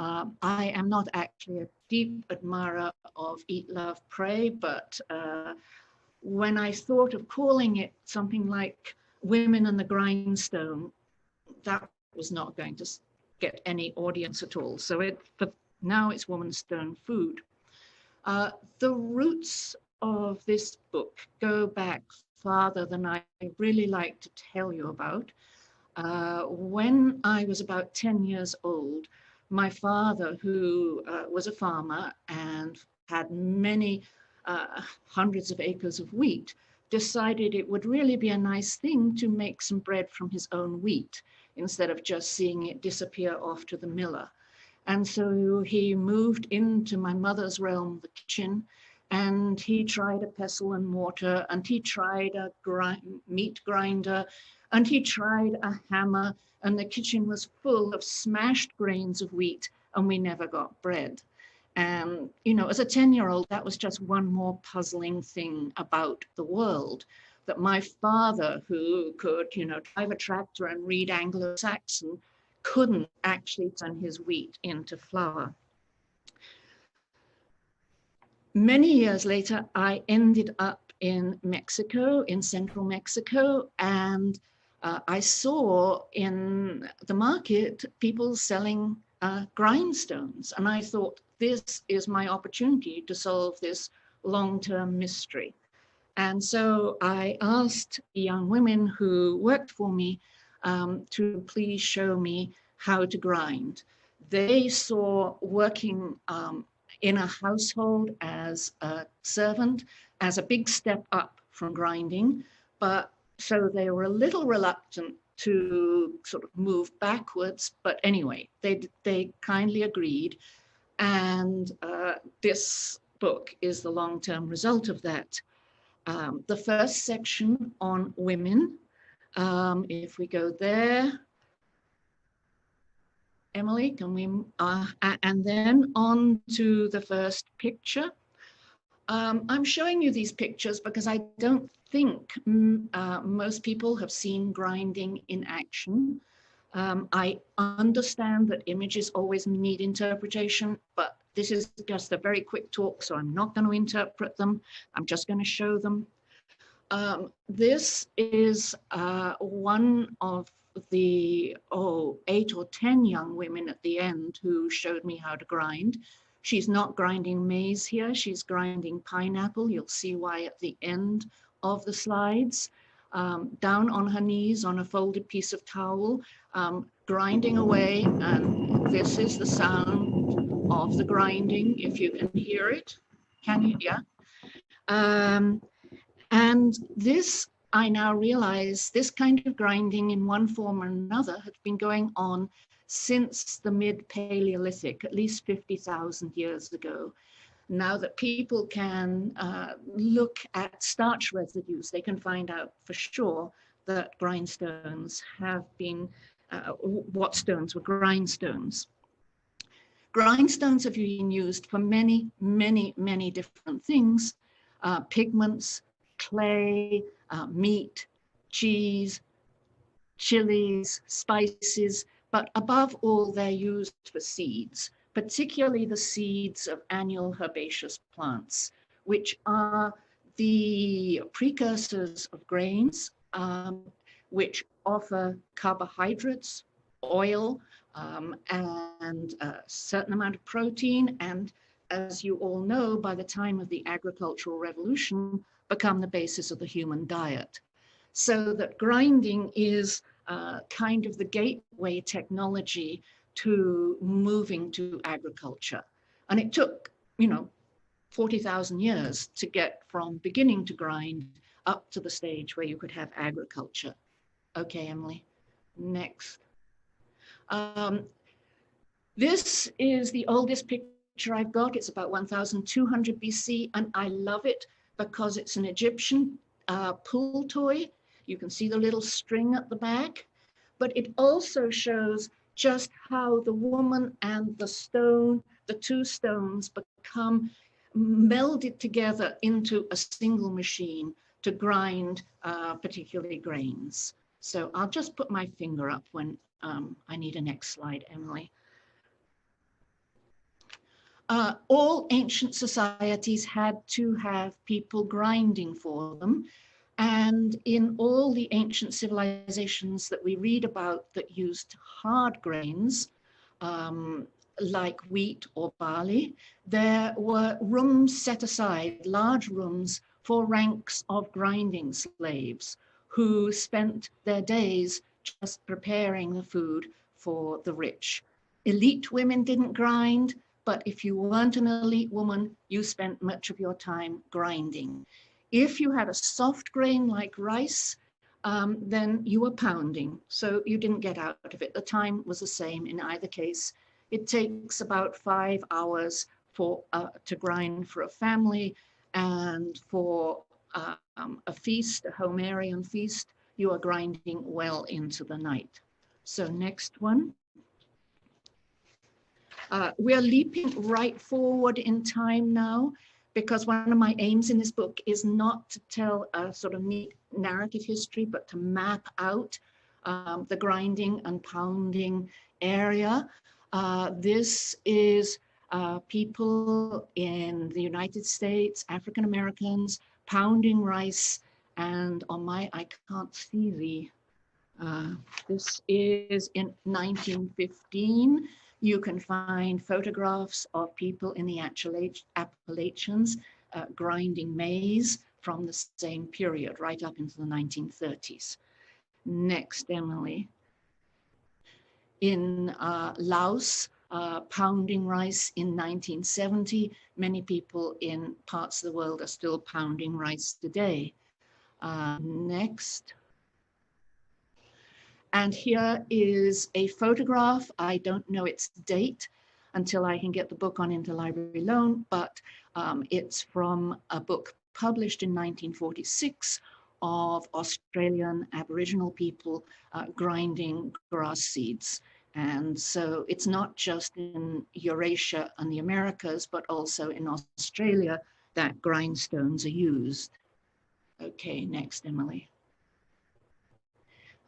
I am not actually a deep admirer of Eat, Love, Pray, but when I thought of calling it something like Women and the Grindstone, that was not going to get any audience at all. So but now it's Woman's Stone Food. The roots of this book go back farther than I really like to tell you about. When I was about 10 years old, my father, who was a farmer and had many hundreds of acres of wheat, decided it would really be a nice thing to make some bread from his own wheat instead of just seeing it disappear off to the miller. And so he moved into my mother's realm, the kitchen, and he tried a pestle and mortar, and he tried a meat grinder, and he tried a hammer, and the kitchen was full of smashed grains of wheat, and we never got bread. And, you know, as a 10-year-old, that was just one more puzzling thing about the world, that my father, who could, you know, drive a tractor and read Anglo-Saxon, couldn't actually turn his wheat into flour. Many years later, I ended up in Mexico, in central Mexico, and I saw in the market people selling grindstones. And I thought, this is my opportunity to solve this long-term mystery. And so I asked the young women who worked for me to please show me how to grind. They saw working in a household as a servant as a big step up from grinding, but so they were a little reluctant to sort of move backwards. But anyway, they kindly agreed. And this book is the long-term result of that. The first section on women, if we go there, Emily, can we, and then on to the first picture. I'm showing you these pictures because I don't think most people have seen grinding in action. I understand that images always need interpretation, but this is just a very quick talk, so I'm not going to interpret them. I'm just going to show them. This is one of the 8 or 10 young women at the end who showed me how to grind. She's not grinding maize here, she's grinding pineapple. You'll see why at the end of the slides. Down on her knees on a folded piece of towel, grinding away, and this is the sound of the grinding, if you can hear it. Can you? Yeah. And this, I now realize, this kind of grinding in one form or another has been going on since the mid-Paleolithic, at least 50,000 years ago. Now that people can look at starch residues, they can find out for sure that grindstones have been, what stones were grindstones. Grindstones have been used for many, many, many different things, pigments, clay, meat, cheese, chilies, spices, but above all, they're used for seeds, particularly the seeds of annual herbaceous plants, which are the precursors of grains, which offer carbohydrates, oil, and a certain amount of protein, and as you all know, by the time of the agricultural revolution, become the basis of the human diet. So that grinding is kind of the gateway technology to moving to agriculture. And it took, 40,000 years to get from beginning to grind up to the stage where you could have agriculture. Okay, Emily, next. This is the oldest picture I've got. It's about 1200 BC, and I love it because it's an Egyptian pool toy. You can see the little string at the back, but it also shows just how the woman and the stone, the two stones, become melded together into a single machine to grind particularly grains. So I'll just put my finger up when I need a next slide, Emily. All ancient societies had to have people grinding for them. And in all the ancient civilizations that we read about that used hard grains, like wheat or barley, there were rooms set aside, large rooms for ranks of grinding slaves who spent their days just preparing the food for the rich. Elite women didn't grind, but if you weren't an elite woman, you spent much of your time grinding. If you had a soft grain like rice, then you were pounding, so you didn't get out of it. The time was the same in either case. It takes about 5 hours to grind for a family, and for a feast, a Homerian feast, you are grinding well into the night. So next one. We're leaping right forward in time now, because one of my aims in this book is not to tell a sort of neat narrative history, but to map out the grinding and pounding area. This is people in the United States, African Americans, pounding rice. And on I can't see this is in 1915. You can find photographs of people in the Appalachians grinding maize from the same period, right up into the 1930s. Next, Emily. In Laos, pounding rice in 1970. Many people in parts of the world are still pounding rice today. Next. And here is a photograph. I don't know its date until I can get the book on interlibrary loan, but it's from a book published in 1946 of Australian Aboriginal people grinding grass seeds. And so it's not just in Eurasia and the Americas, but also in Australia that grindstones are used. Okay, next, Emily.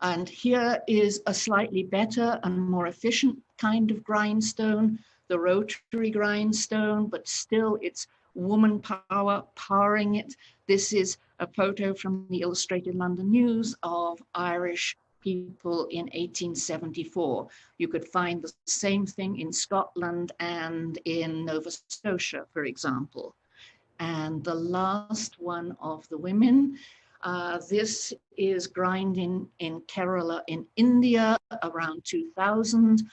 And here is a slightly better and more efficient kind of grindstone, the rotary grindstone, but still it's woman power powering it. This is a photo from the Illustrated London News of Irish people in 1874. You could find the same thing in Scotland and in Nova Scotia, for example. And the last one of the women, this is grinding in Kerala in India around 2000.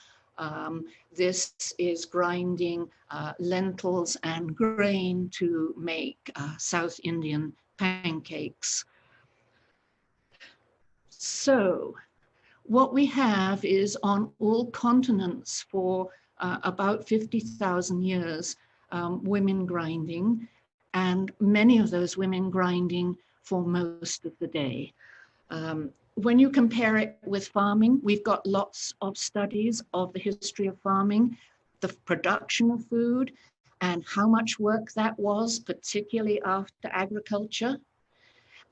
This is grinding lentils and grain to make South Indian pancakes. So what we have is on all continents for about 50,000 years, women grinding, and many of those women grinding for most of the day. When you compare it with farming, we've got lots of studies of the history of farming, the production of food, and how much work that was, particularly after agriculture.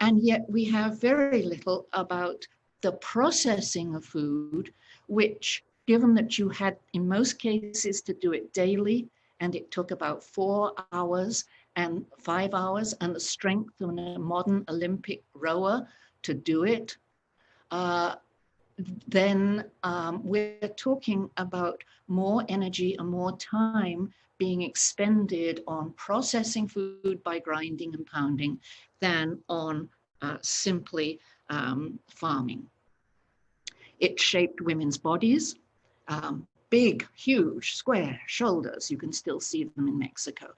And yet we have very little about the processing of food, which, given that you had in most cases to do it daily, and it took about 4 hours and 5 hours, and the strength of a modern Olympic rower to do it, then we're talking about more energy and more time being expended on processing food by grinding and pounding than on simply farming. It shaped women's bodies, big, huge, square shoulders. You can still see them in Mexico.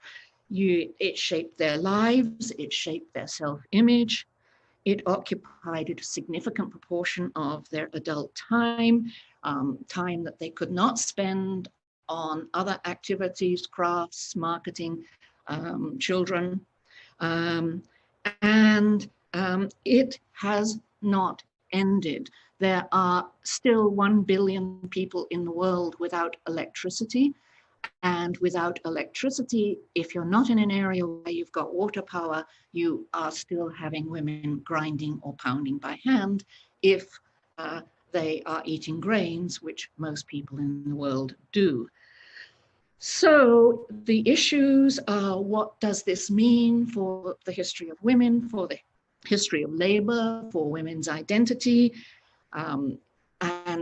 It shaped their lives, it shaped their self-image. It occupied a significant proportion of their adult time, time that they could not spend on other activities, crafts, marketing, children. And it has not ended. There are still 1 billion people in the world without electricity. And without electricity, if you're not in an area where you've got water power, you are still having women grinding or pounding by hand if they are eating grains, which most people in the world do. So the issues are, what does this mean for the history of women, for the history of labor, for women's identity? And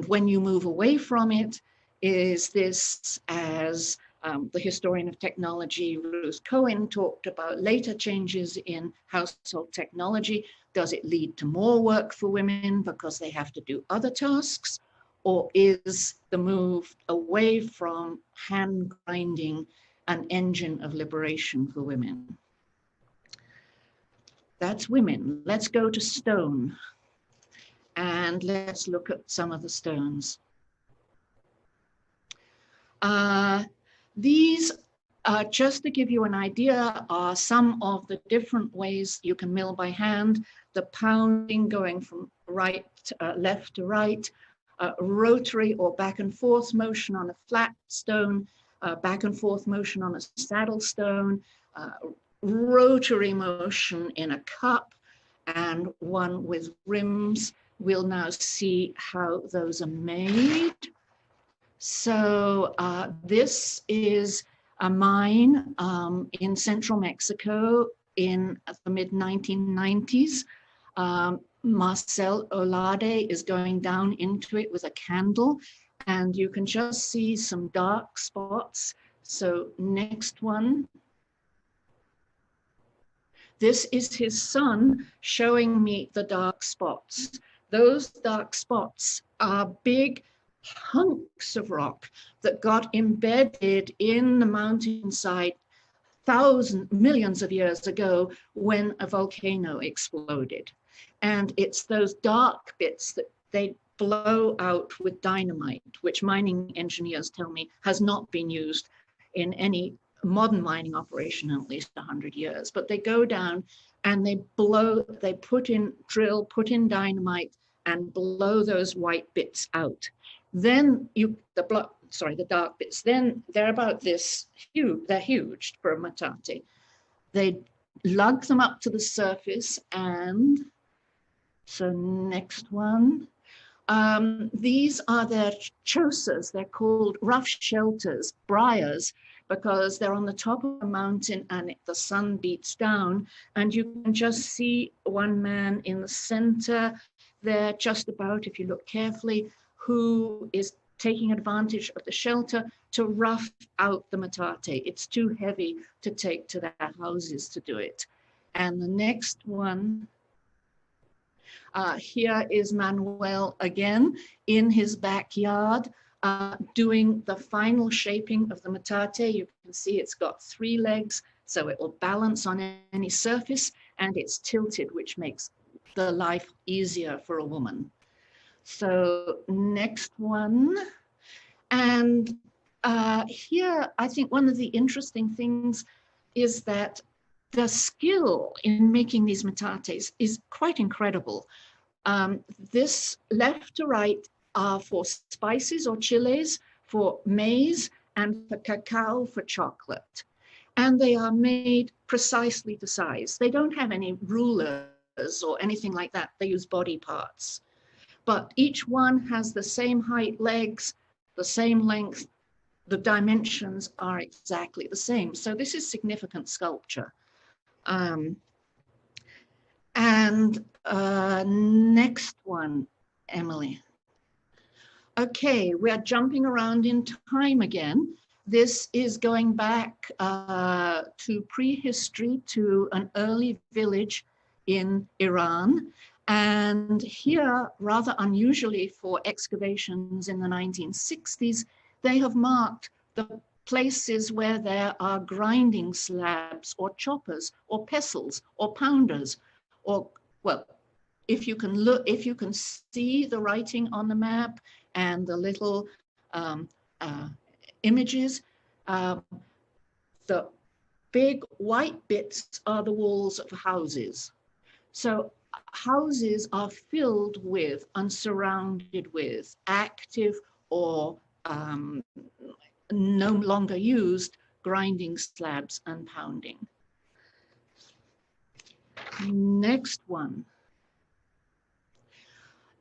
when you move away from it, is this, as the historian of technology, Ruth Cohen, talked about later changes in household technology, does it lead to more work for women because they have to do other tasks? Or is the move away from hand grinding an engine of liberation for women? That's women. Let's go to stone. And let's look at some of the stones. These, just to give you an idea, are some of the different ways you can mill by hand. The pounding going from left to right, rotary or back and forth motion on a flat stone, back and forth motion on a saddle stone, rotary motion in a cup, and one with rims. We'll now see how those are made. So this is a mine in central Mexico in the mid-1990s. Marcel Olade is going down into it with a candle, and you can just see some dark spots. So next one. This is his son showing me the dark spots. Those dark spots are big hunks of rock that got embedded in the mountainside millions of years ago when a volcano exploded. And it's those dark bits that they blow out with dynamite, which mining engineers tell me has not been used in any modern mining operation in at least 100 years. But they go down and they put in dynamite and blow those white bits out. Then the dark bits, then they're about this huge, they're huge for a metate. They lug them up to the surface, and so next one. These are their chozas. They're called rough shelters, briars, because they're on the top of a mountain and the sun beats down, and you can just see one man in the center there, just about, if you look carefully, who is taking advantage of the shelter to rough out the metate. It's too heavy to take to their houses to do it. And the next one, here is Manuel again in his backyard doing the final shaping of the metate. You can see it's got 3 legs, so it will balance on any surface, and it's tilted, which makes the life easier for a woman. So next one. And here, I think one of the interesting things is that the skill in making these metates is quite incredible. This left to right are for spices or chiles, for maize, and for cacao for chocolate. And they are made precisely to size. They don't have any rulers or anything like that. They use body parts. But each one has the same height legs, the same length. The dimensions are exactly the same. So this is significant sculpture. Next one, Emily. Okay, we are jumping around in time again. This is going back to prehistory, to an early village in Iran. And here, rather unusually for excavations in the 1960s, they have marked the places where there are grinding slabs or choppers or pestles or pounders, or, well, if you can see the writing on the map and the little images, the big white bits are the walls of houses. So houses are filled with and surrounded with active or no longer used grinding slabs and pounding. Next one.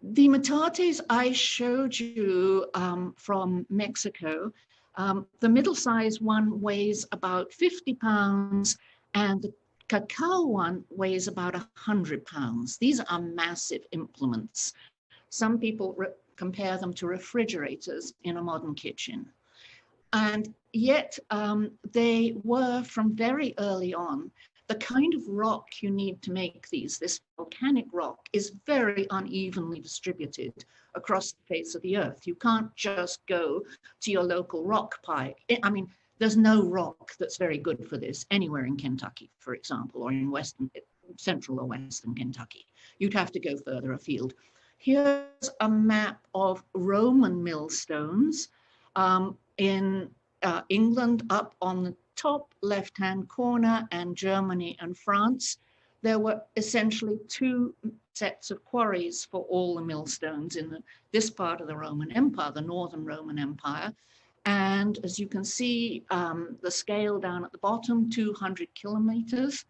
The metates I showed you from Mexico The middle-sized one weighs about 50 pounds, and the cacao one weighs about 100 pounds. These are massive implements. Some people compare them to refrigerators in a modern kitchen. And yet they were, from very early on, the kind of rock you need to make these. This volcanic rock is very unevenly distributed across the face of the earth. You can't just go to your local rock pile. I mean, there's no rock that's very good for this anywhere in Kentucky, for example, or in central or western Kentucky. You'd have to go further afield. Here's a map of Roman millstones in England up on the top left-hand corner, and Germany and France. There were essentially two sets of quarries for all the millstones in this part of the Roman Empire, the Northern Roman Empire. And as you can see, the scale down at the bottom, 200 kilometers.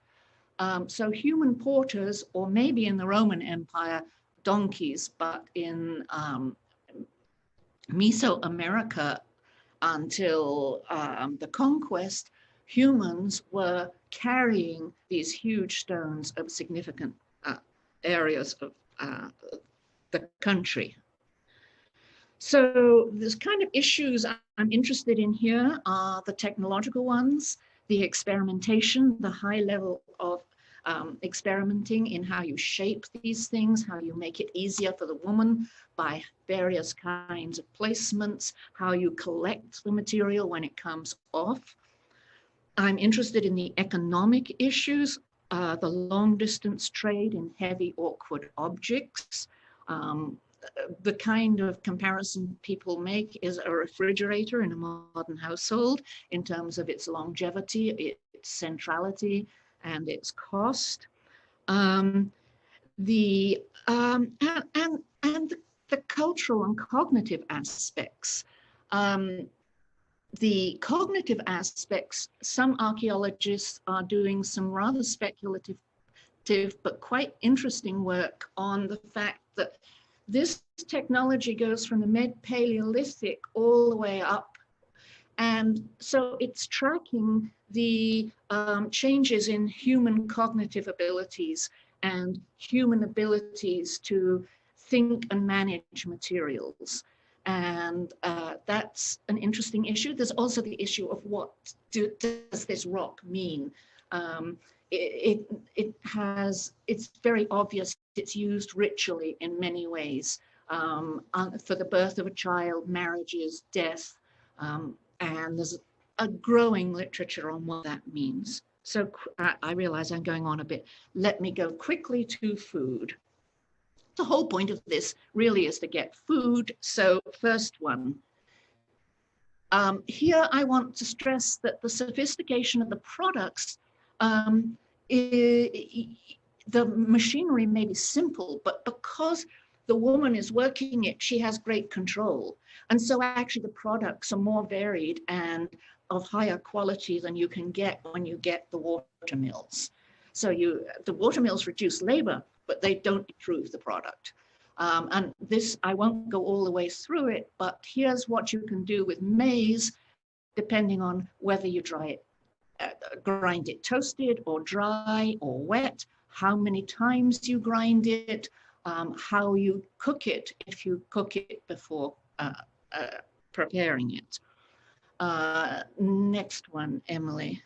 So human porters, or maybe in the Roman Empire, donkeys, but in Mesoamerica until the conquest, humans were carrying these huge stones of significant areas of the country. So this kind of issues I'm interested in here are the technological ones, the experimentation, the high level of experimenting in how you shape these things, how you make it easier for the woman by various kinds of placements, how you collect the material when it comes off. I'm interested in the economic issues, the long distance trade in heavy, awkward objects. The kind of comparison people make is a refrigerator in a modern household in terms of its longevity, its centrality, and its cost. And the cultural and cognitive aspects. The cognitive aspects, some archaeologists are doing some rather speculative but quite interesting work on the fact that this technology goes from the mid-Paleolithic all the way up. And so it's tracking the changes in human cognitive abilities and human abilities to think and manage materials. And that's an interesting issue. There's also the issue of what does this rock mean? It's very obvious it's used ritually in many ways for the birth of a child, marriages, death, and there's a growing literature on what that means. So I realize I'm going on a bit. Let me go quickly to food. The whole point of this really is to get food. So first one. Here I want to stress that the sophistication of the products, the machinery may be simple, but because the woman is working it, she has great control. And so actually the products are more varied and of higher quality than you can get when you get the water mills. So the water mills reduce labor, but they don't improve the product. And this, I won't go all the way through it, but here's what you can do with maize, depending on whether you grind it toasted or dry or wet, how many times you grind it, how you cook it if you cook it before preparing it. Next one, Emily.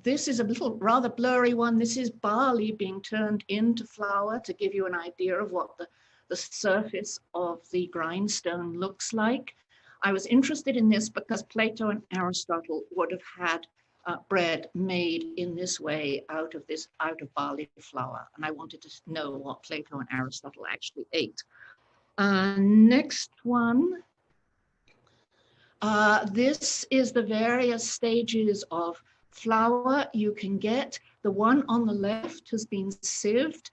This is a rather blurry one. This is barley being turned into flour to give you an idea of what the surface of the grindstone looks like. I was interested in this because Plato and Aristotle would have had bread made in this way out of barley flour. And I wanted to know what Plato and Aristotle actually ate. Next one. This is the various stages of flour you can get. The one on the left has been sieved.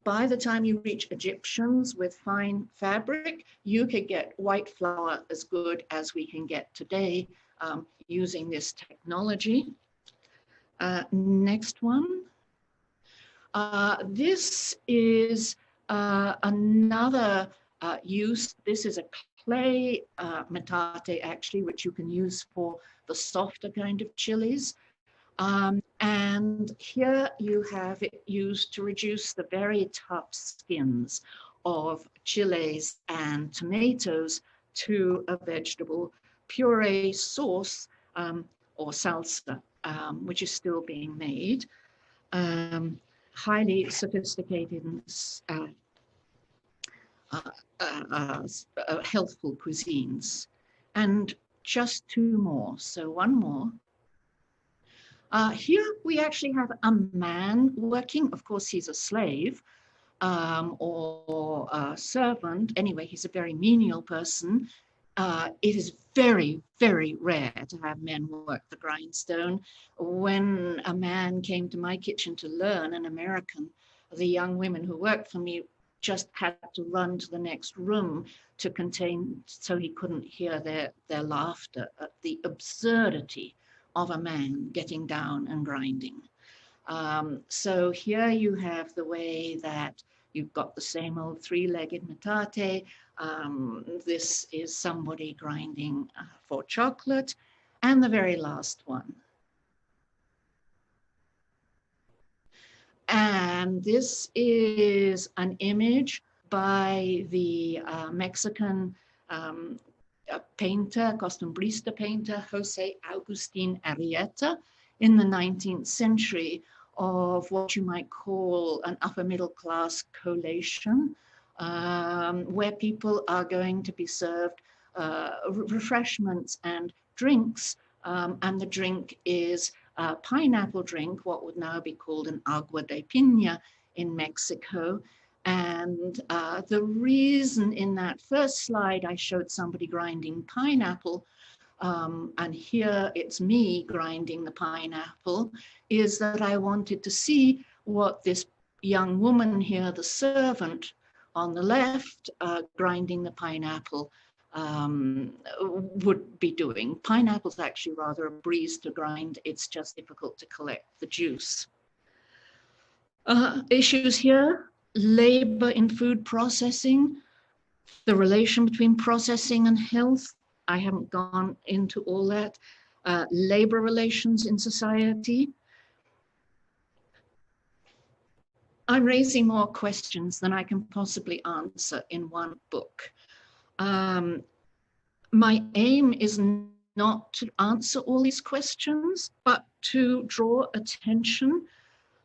By the time you reach Egyptians with fine fabric, you could get white flour as good as we can get today using this technology. Next one. This is another use. This is a clay metate, actually, which you can use for the softer kind of chilies. And here you have it used to reduce the very tough skins of chilies and tomatoes to a vegetable puree sauce or salsa, which is still being made. Highly sophisticated and healthful cuisines. And just two more, so one more. Here we actually have a man working. Of course, he's a slave or a servant. Anyway, he's a very menial person. It is very, very rare to have men work the grindstone. When a man came to my kitchen to learn, an American, the young women who worked for me just had to run to the next room to contain, so he couldn't hear their laughter at the absurdity of a man getting down and grinding. So here you have the way that you've got the same old three-legged metate. This is somebody grinding for chocolate. And the very last one. And this is an image by the Mexican painter, costumbrista painter, Jose Agustin Arrieta, in the 19th century, of what you might call an upper middle class collation, where people are going to be served refreshments and drinks, and the drink is a pineapple drink, what would now be called an agua de piña in Mexico. And the reason in that first slide I showed somebody grinding pineapple, and here it's me grinding the pineapple, is that I wanted to see what this young woman here, the servant on the left, grinding the pineapple, would be doing. Pineapple's actually rather a breeze to grind. It's just difficult to collect the juice. Issues here: labor in food processing, the relation between processing and health. I haven't gone into all that. Labor relations in society. I'm raising more questions than I can possibly answer in one book. My aim is not to answer all these questions, but to draw attention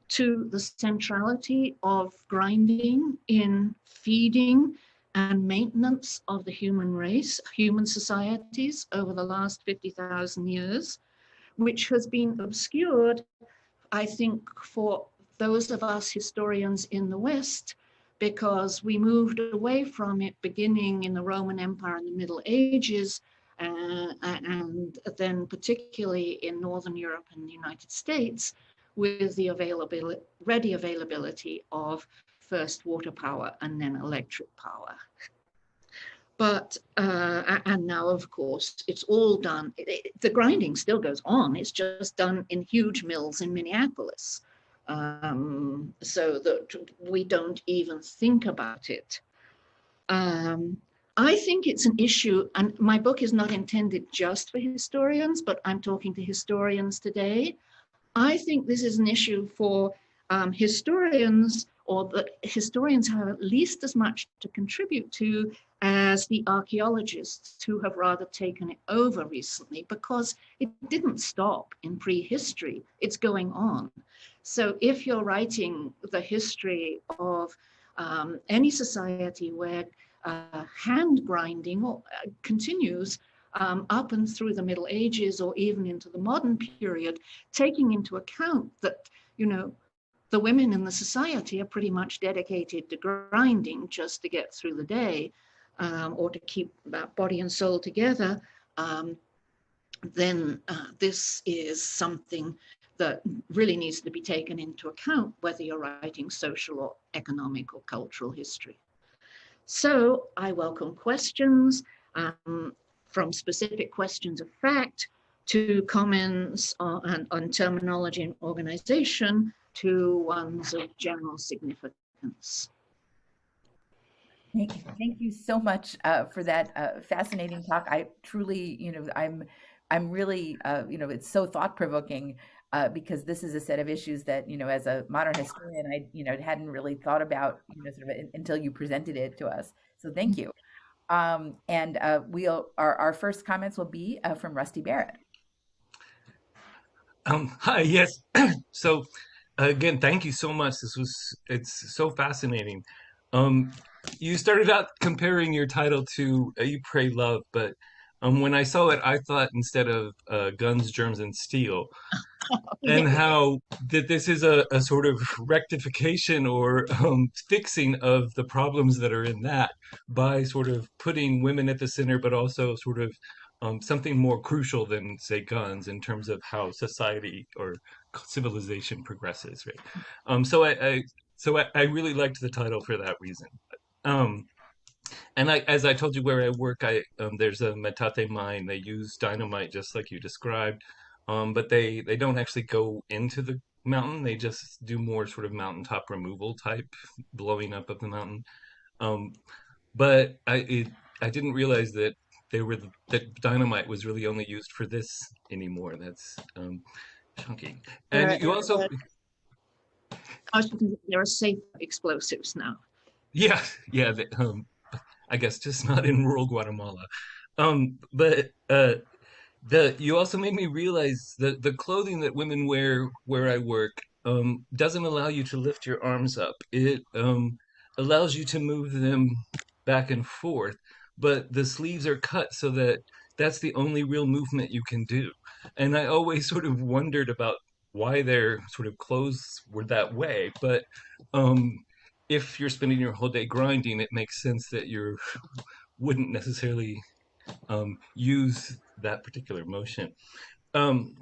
to the centrality of grinding in feeding and maintenance of the human race, human societies over the last 50,000 years, which has been obscured, I think, for those of us historians in the West, because we moved away from it beginning in the Roman Empire in the Middle Ages, and then particularly in Northern Europe and the United States, with the ready availability of first water power and then electric power. But, and now, of course, it's all done. The grinding still goes on. It's just done in huge mills in Minneapolis, so that we don't even think about it. I think it's an issue, and my book is not intended just for historians, but I'm talking to historians today. I think this is an issue for historians, or that historians have at least as much to contribute to as the archaeologists who have rather taken it over recently, because it didn't stop in prehistory, it's going on. So if you're writing the history of any society where hand grinding continues up and through the Middle Ages or even into the modern period, taking into account that, you know, the women in the society are pretty much dedicated to grinding just to get through the day, or to keep body and soul together, then this is something that really needs to be taken into account, whether you're writing social or economic or cultural history. So I welcome questions, from specific questions of fact to comments on terminology and organization to ones of general significance. Thank you so much for that fascinating talk. I truly, I'm really, it's so thought provoking because this is a set of issues that, as a modern historian, I, hadn't really thought about, sort of until you presented it to us. So thank you. And our first comments will be from Rusty Barrett. Hi, yes. So again, thank you so much. It's so fascinating. Um, you started out comparing your title to You Pray Love, but when I saw it, I thought instead of Guns, Germs, and Steel, and Yeah. how that this is a sort of rectification or fixing of the problems that are in that by sort of putting women at the center, but also sort of something more crucial than, say, guns in terms of how society or civilization progresses, right? So I really liked the title for that reason. Um, and as I told you, where I work, there's a metate mine. They use dynamite just like you described, but they don't actually go into the mountain. They just do more sort of mountaintop removal type blowing up of the mountain. Um, but I didn't realize that that dynamite was really only used for this anymore. That's chunky. And There, you also, there are safe explosives now. yeah, yeah. I guess just not in rural Guatemala. But the you also made me realize that the clothing that women wear where I work doesn't allow you to lift your arms up. It allows you to move them back and forth, but the sleeves are cut so that that's the only real movement you can do. And I always sort of wondered about why their sort of clothes were that way. But um, if you're spending your whole day grinding, it makes sense that you wouldn't necessarily use that particular motion. Um,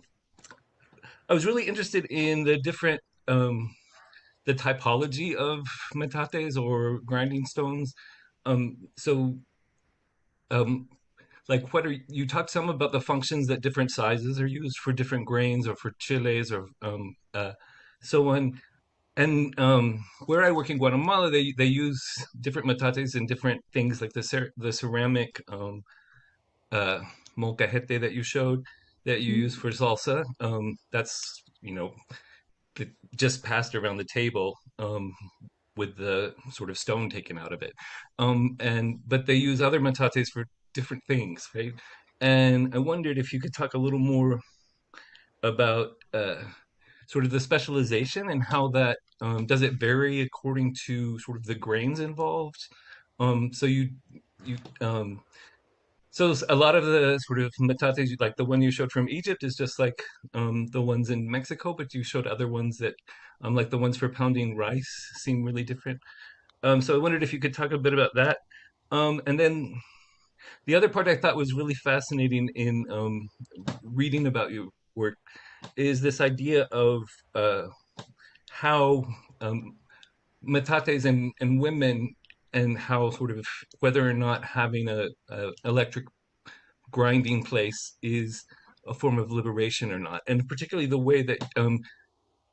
I was really interested in the typology of metates or grinding stones. So, um, like, what are you talked some about the functions that different sizes are used for different grains or for chiles or so on. And where I work in Guatemala, they use different metates and different things like the ceramic uh, molcajete that you showed that you use for salsa. That's just passed around the table with the sort of stone taken out of it. And but they use other metates for different things, right? And I wondered if you could talk a little more about sort of the specialization and how that does it vary according to sort of the grains involved. So you so a lot of the sort of metates, like the one you showed from Egypt, is just like the ones in Mexico, but you showed other ones that, like the ones for pounding rice, seem really different. So I wondered if you could talk a bit about that. And then the other part I thought was really fascinating in reading about your work is this idea of how um, metates and women and how sort of whether or not having a electric grinding place is a form of liberation or not, and particularly the way that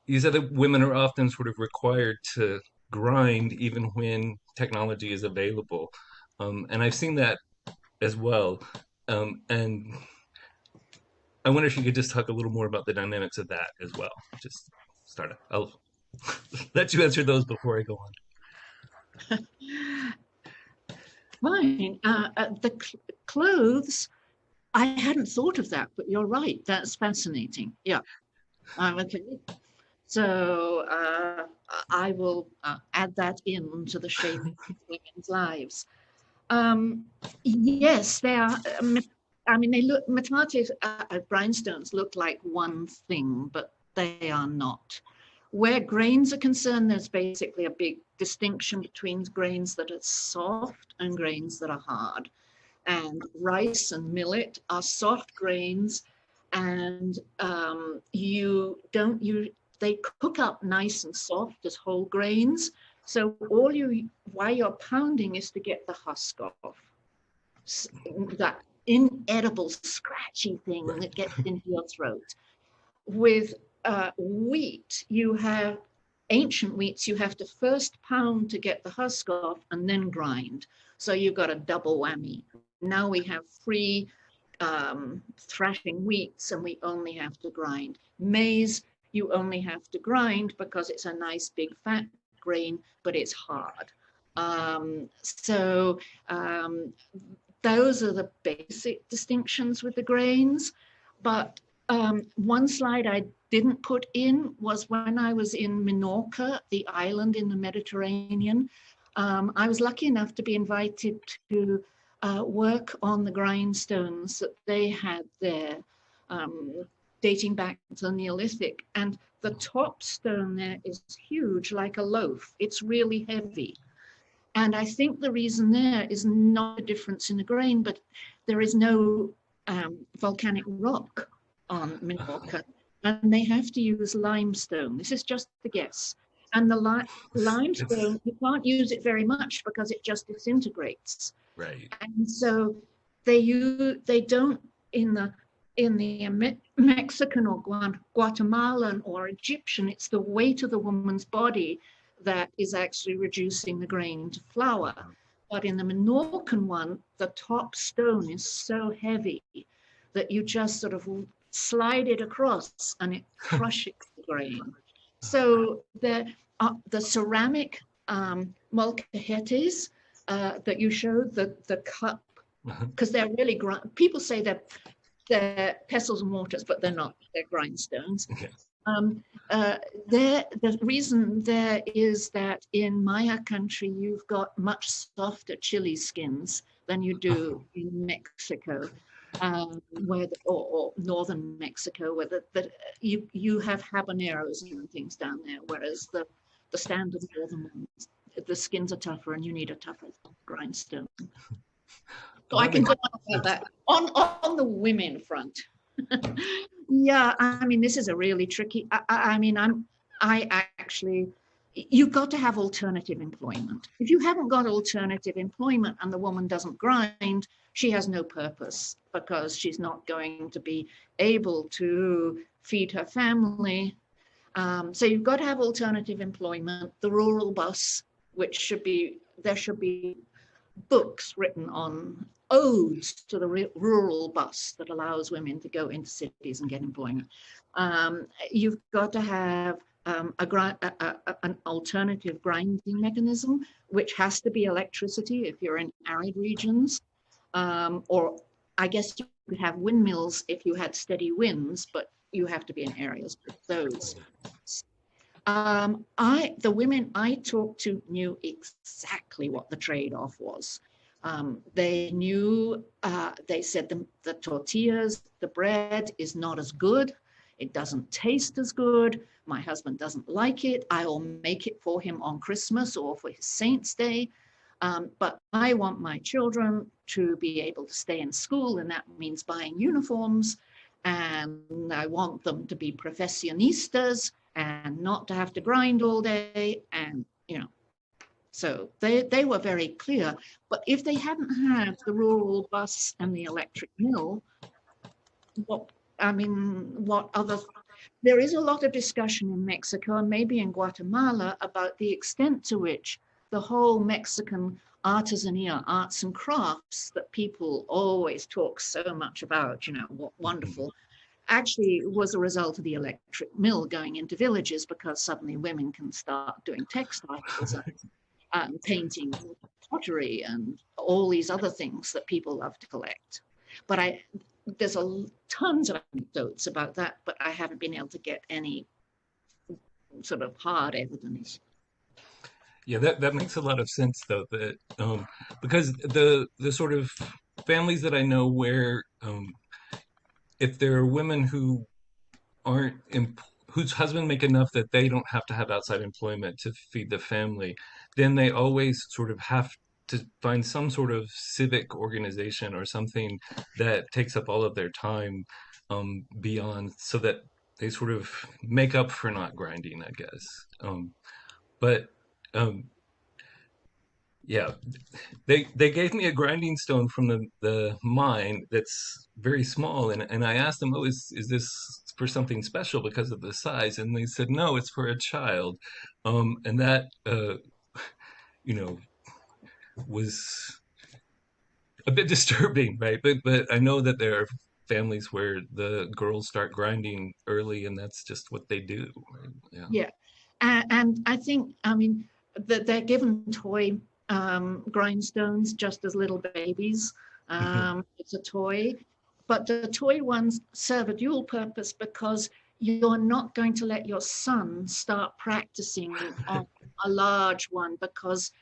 these other women are often sort of required to grind even when technology is available, and I've seen that as well. And I wonder if you could just talk a little more about the dynamics of that as well. Just start. I'll let you answer those before I go on. Fine. Clothes, I hadn't thought of that, but you're right. That's fascinating. Yeah. Okay. So I will add that in to the shape of women's lives. Um, yes, they are. I mean, they look, metates, grindstones look like one thing, but they are not. Where grains are concerned, there's basically a big distinction between grains that are soft and grains that are hard. And rice and millet are soft grains, and they cook up nice and soft as whole grains. So why you're pounding is to get the husk off, that inedible, scratchy thing that gets into your throat. With wheat, you have ancient wheats, you have to first pound to get the husk off and then grind. So you've got a double whammy. Now we have free thrashing wheats and we only have to grind. Maize, you only have to grind because it's a nice big fat grain, but it's hard. So those are the basic distinctions with the grains. But one slide I didn't put in was when I was in Minorca, the island in the Mediterranean. I was lucky enough to be invited to work on the grindstones that they had there, dating back to the Neolithic. And the top stone there is huge, like a loaf. It's really heavy. And I think the reason there is not a difference in the grain, but there is no volcanic rock on Minorca, and they have to use limestone. This is just a guess. And the limestone, you can't use it very much because it just disintegrates. Right. And so they don't in the Mexican or Guatemalan or Egyptian, it's the weight of the woman's body that is actually reducing the grain into flour. But in the Menorcan one, the top stone is so heavy that you just sort of slide it across and it crushes the grain. So the ceramic molcajetes that you showed, the cup, because they're really, people say they're pestles and mortars, but they're not, they're grindstones. Okay. The reason there is that in Maya country, you've got much softer chili skins than you do in Mexico, or northern Mexico, where you have habaneros and things down there, whereas the standard northern ones, the skins are tougher and you need a tougher grindstone. So I can go on about that. On the women front. Yeah, I mean, this is a really tricky, you've got to have alternative employment. If you haven't got alternative employment and the woman doesn't grind, she has no purpose because she's not going to be able to feed her family. So you've got to have alternative employment. The rural bus, there should be books written on odes to the rural bus that allows women to go into cities and get employment. You've got to have an alternative grinding mechanism, which has to be electricity if you're in arid regions. Or I guess you could have windmills if you had steady winds, but you have to be in areas with those. The women I talked to knew exactly what the trade-off was. They knew, they said the tortillas, the bread is not as good. It doesn't taste as good. My husband doesn't like it. I'll make it for him on Christmas or for his Saint's Day. But I want my children to be able to stay in school, and that means buying uniforms. And I want them to be professionistas and not to have to grind all day. And, so they were very clear. But if they hadn't had the rural bus and the electric mill, there is a lot of discussion in Mexico and maybe in Guatemala about the extent to which the whole Mexican artisanía, arts and crafts that people always talk so much about, what wonderful, actually was a result of the electric mill going into villages because suddenly women can start doing textiles and painting, pottery, and all these other things that people love to collect. But there's tons of anecdotes about that, but I haven't been able to get any sort of hard evidence. Yeah, that makes a lot of sense though, that because the sort of families that I know where if there are women who aren't whose husband make enough that they don't have to have outside employment to feed the family, then they always sort of have to find some sort of civic organization or something that takes up all of their time beyond, so that they sort of make up for not grinding, I guess. Yeah, they gave me a grinding stone from the mine that's very small, and I asked them, oh, is this for something special because of the size, and they said no, it's for a child, and that you know was a bit disturbing, right? But I know that there are families where the girls start grinding early, and that's just what they do. Right? Yeah. Yeah. And I think, I mean, that they're given toy grindstones just as little babies. It's a toy, but the toy ones serve a dual purpose because you're not going to let your son start practicing on a large one because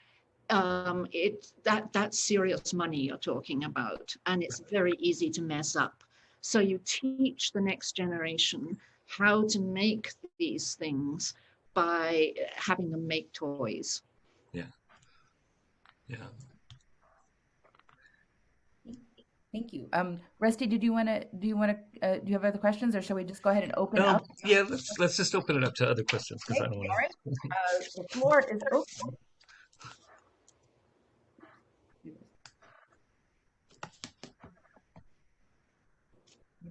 that's serious money you're talking about, and it's very easy to mess up. So you teach the next generation how to make these things by having them make toys. Yeah. Yeah. Thank you. Rusty, do you have other questions, or shall we just go ahead and open up? Yeah, let's just open it up to other questions because I don't want to. All right. The floor is open.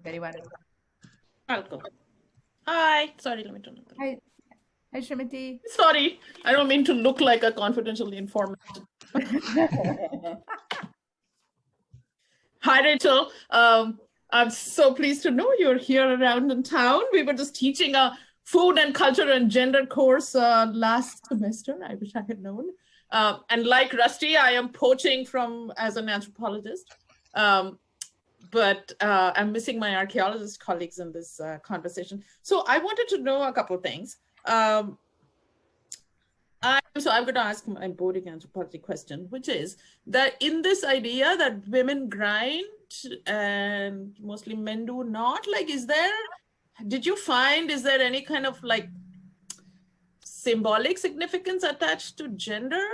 Anybody want to? I'll go. Hi. Sorry, let me turn it. Hi, Srimati. Sorry, I don't mean to look like a confidential informant. Hi, Rachel. I'm so pleased to know you're here around in town. We were just teaching a food and culture and gender course last semester. I wish I had known. And like Rusty, I am poaching as an anthropologist. But I'm missing my archaeologist colleagues in this conversation. So I wanted to know a couple of things. So I'm going to ask my boring anthropology question, which is that in this idea that women grind and mostly men do not, like, is there any kind of like symbolic significance attached to gender?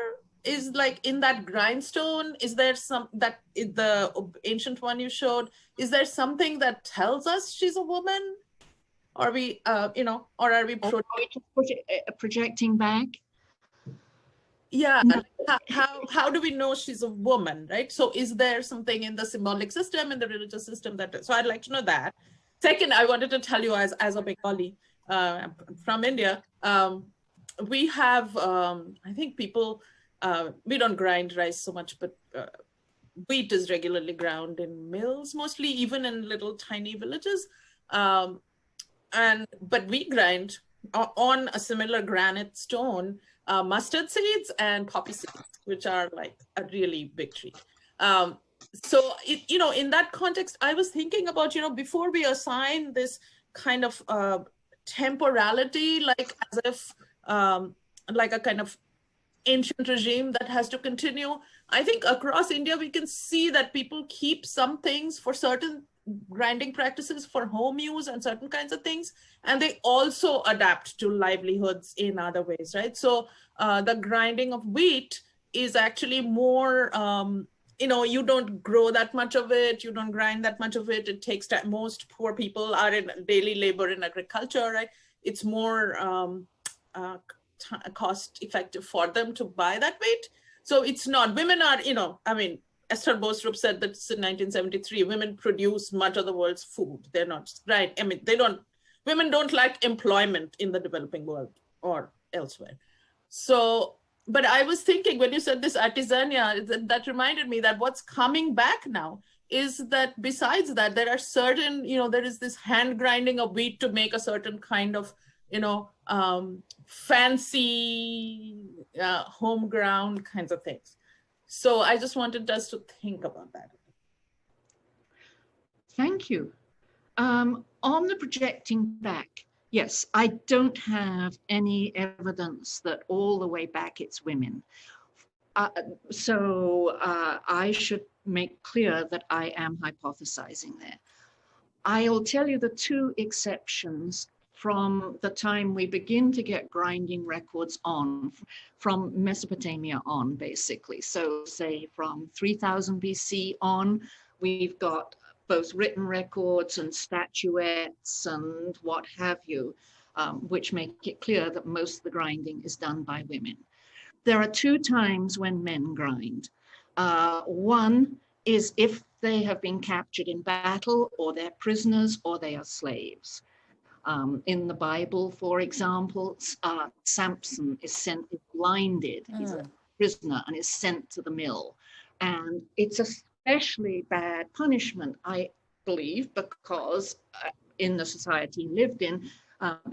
Is like in that grindstone, is there that in the ancient one you showed, is there something that tells us she's a woman? Are we, or are we projecting back? Yeah, how do we know she's a woman, right? So is there something in the symbolic system, in the religious system so I'd like to know that. Second, I wanted to tell you as a Bengali from India, we have, I think people, we don't grind rice so much, but wheat is regularly ground in mills, mostly even in little tiny villages. But we grind on a similar granite stone, mustard seeds and poppy seeds, which are like a really big treat. So, in that context, I was thinking about, before we assign this kind of temporality, like as if like a kind of ancient regime that has to continue. I think across India, we can see that people keep some things for certain grinding practices for home use and certain kinds of things, and they also adapt to livelihoods in other ways, right? So the grinding of wheat is actually more, you don't grow that much of it, you don't grind that much of it, it takes time. Most poor people are in daily labor in agriculture, right? It's more cost effective for them to buy that wheat. So it's not, women are, Esther Bostrup said that in 1973, women produce much of the world's food. They're not, right? Women don't lack employment in the developing world or elsewhere. So, but I was thinking when you said this artisania, that reminded me that what's coming back now is that besides that, there are certain, there is this hand grinding of wheat to make a certain kind of, fancy home ground kinds of things. So I just wanted us to think about that. Thank you. On the projecting back, yes, I don't have any evidence that all the way back it's women. So I should make clear that I am hypothesizing there. I'll tell you the two exceptions from the time we begin to get grinding records on, from Mesopotamia on, basically. So say from 3000 BC on, we've got both written records and statuettes and what have you, which make it clear that most of the grinding is done by women. There are two times when men grind. One is if they have been captured in battle, or they're prisoners, or they are slaves. In the Bible, for example, Samson is blinded. He's a prisoner and is sent to the mill. And it's especially bad punishment, I believe, because in the society he lived in,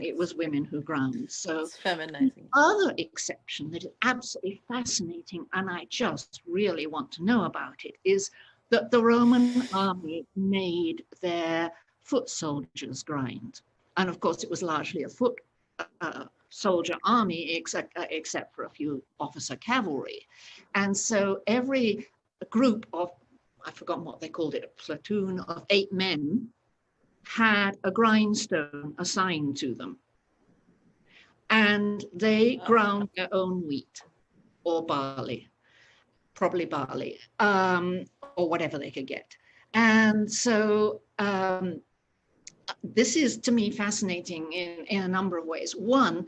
it was women who ground. So it's feminizing. Other exception that is absolutely fascinating, and I just really want to know about it, is that the Roman army made their foot soldiers grind. And of course, it was largely a foot soldier army, except for a few officer cavalry. And so every group of, I've forgotten what they called it, a platoon of 8 men had a grindstone assigned to them. And they ground their own wheat or barley, probably barley, or whatever they could get. And so this is, to me, fascinating in a number of ways. One,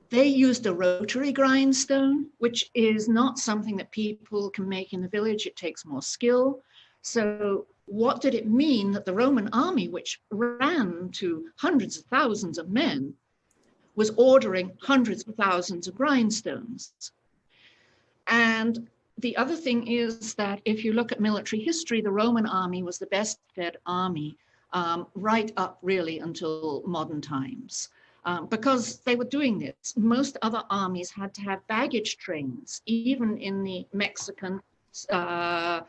they used a rotary grindstone, which is not something that people can make in the village. It takes more skill. So what did it mean that the Roman army, which ran to hundreds of thousands of men, was ordering hundreds of thousands of grindstones? And the other thing is that if you look at military history, the Roman army was the best fed army right up really until modern times, because they were doing this. Most other armies had to have baggage trains. Even in the Mexican Civil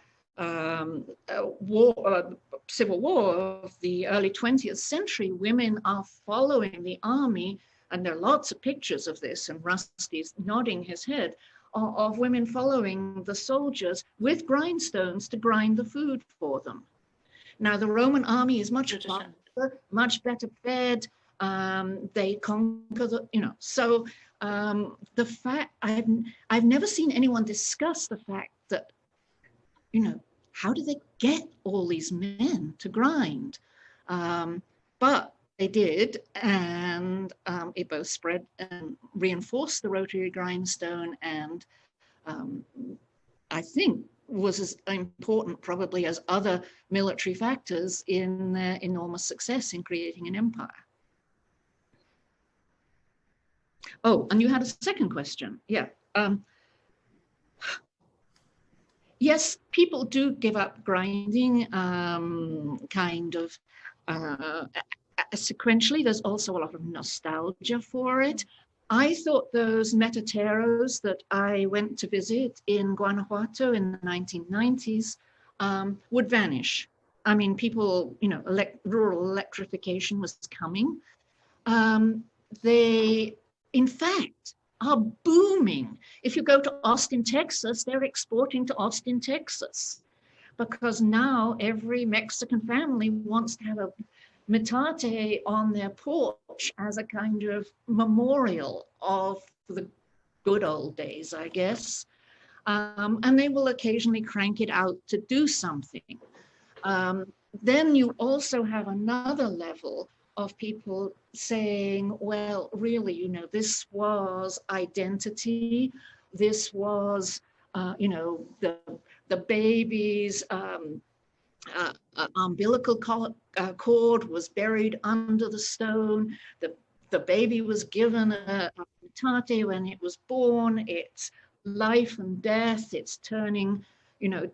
War of the early 20th century, women are following the army, and there are lots of pictures of this, and Rusty's nodding his head, of women following the soldiers with grindstones to grind the food for them. Now, the Roman army is much faster, much better fed. They conquer the, so the fact, I've never seen anyone discuss the fact that, how do they get all these men to grind? But they did, and it both spread and reinforced the rotary grindstone, and I think was as important probably as other military factors in their enormous success in creating an empire. Oh, and you had a second question. Yeah. Yes, people do give up grinding kind of sequentially. There's also a lot of nostalgia for it. I thought those metateros that I went to visit in Guanajuato in the 1990s would vanish. I mean, people, rural electrification was coming. They, in fact, are booming. If you go to Austin, Texas, they're exporting to Austin, Texas, because now every Mexican family wants to have a metate on their porch as a kind of memorial of the good old days, I guess. And they will occasionally crank it out to do something. Then you also have another level of people saying, well, really, this was identity. This was, the baby's umbilical cord was buried under the stone. The baby was given a metate when it was born. It's life and death. It's turning,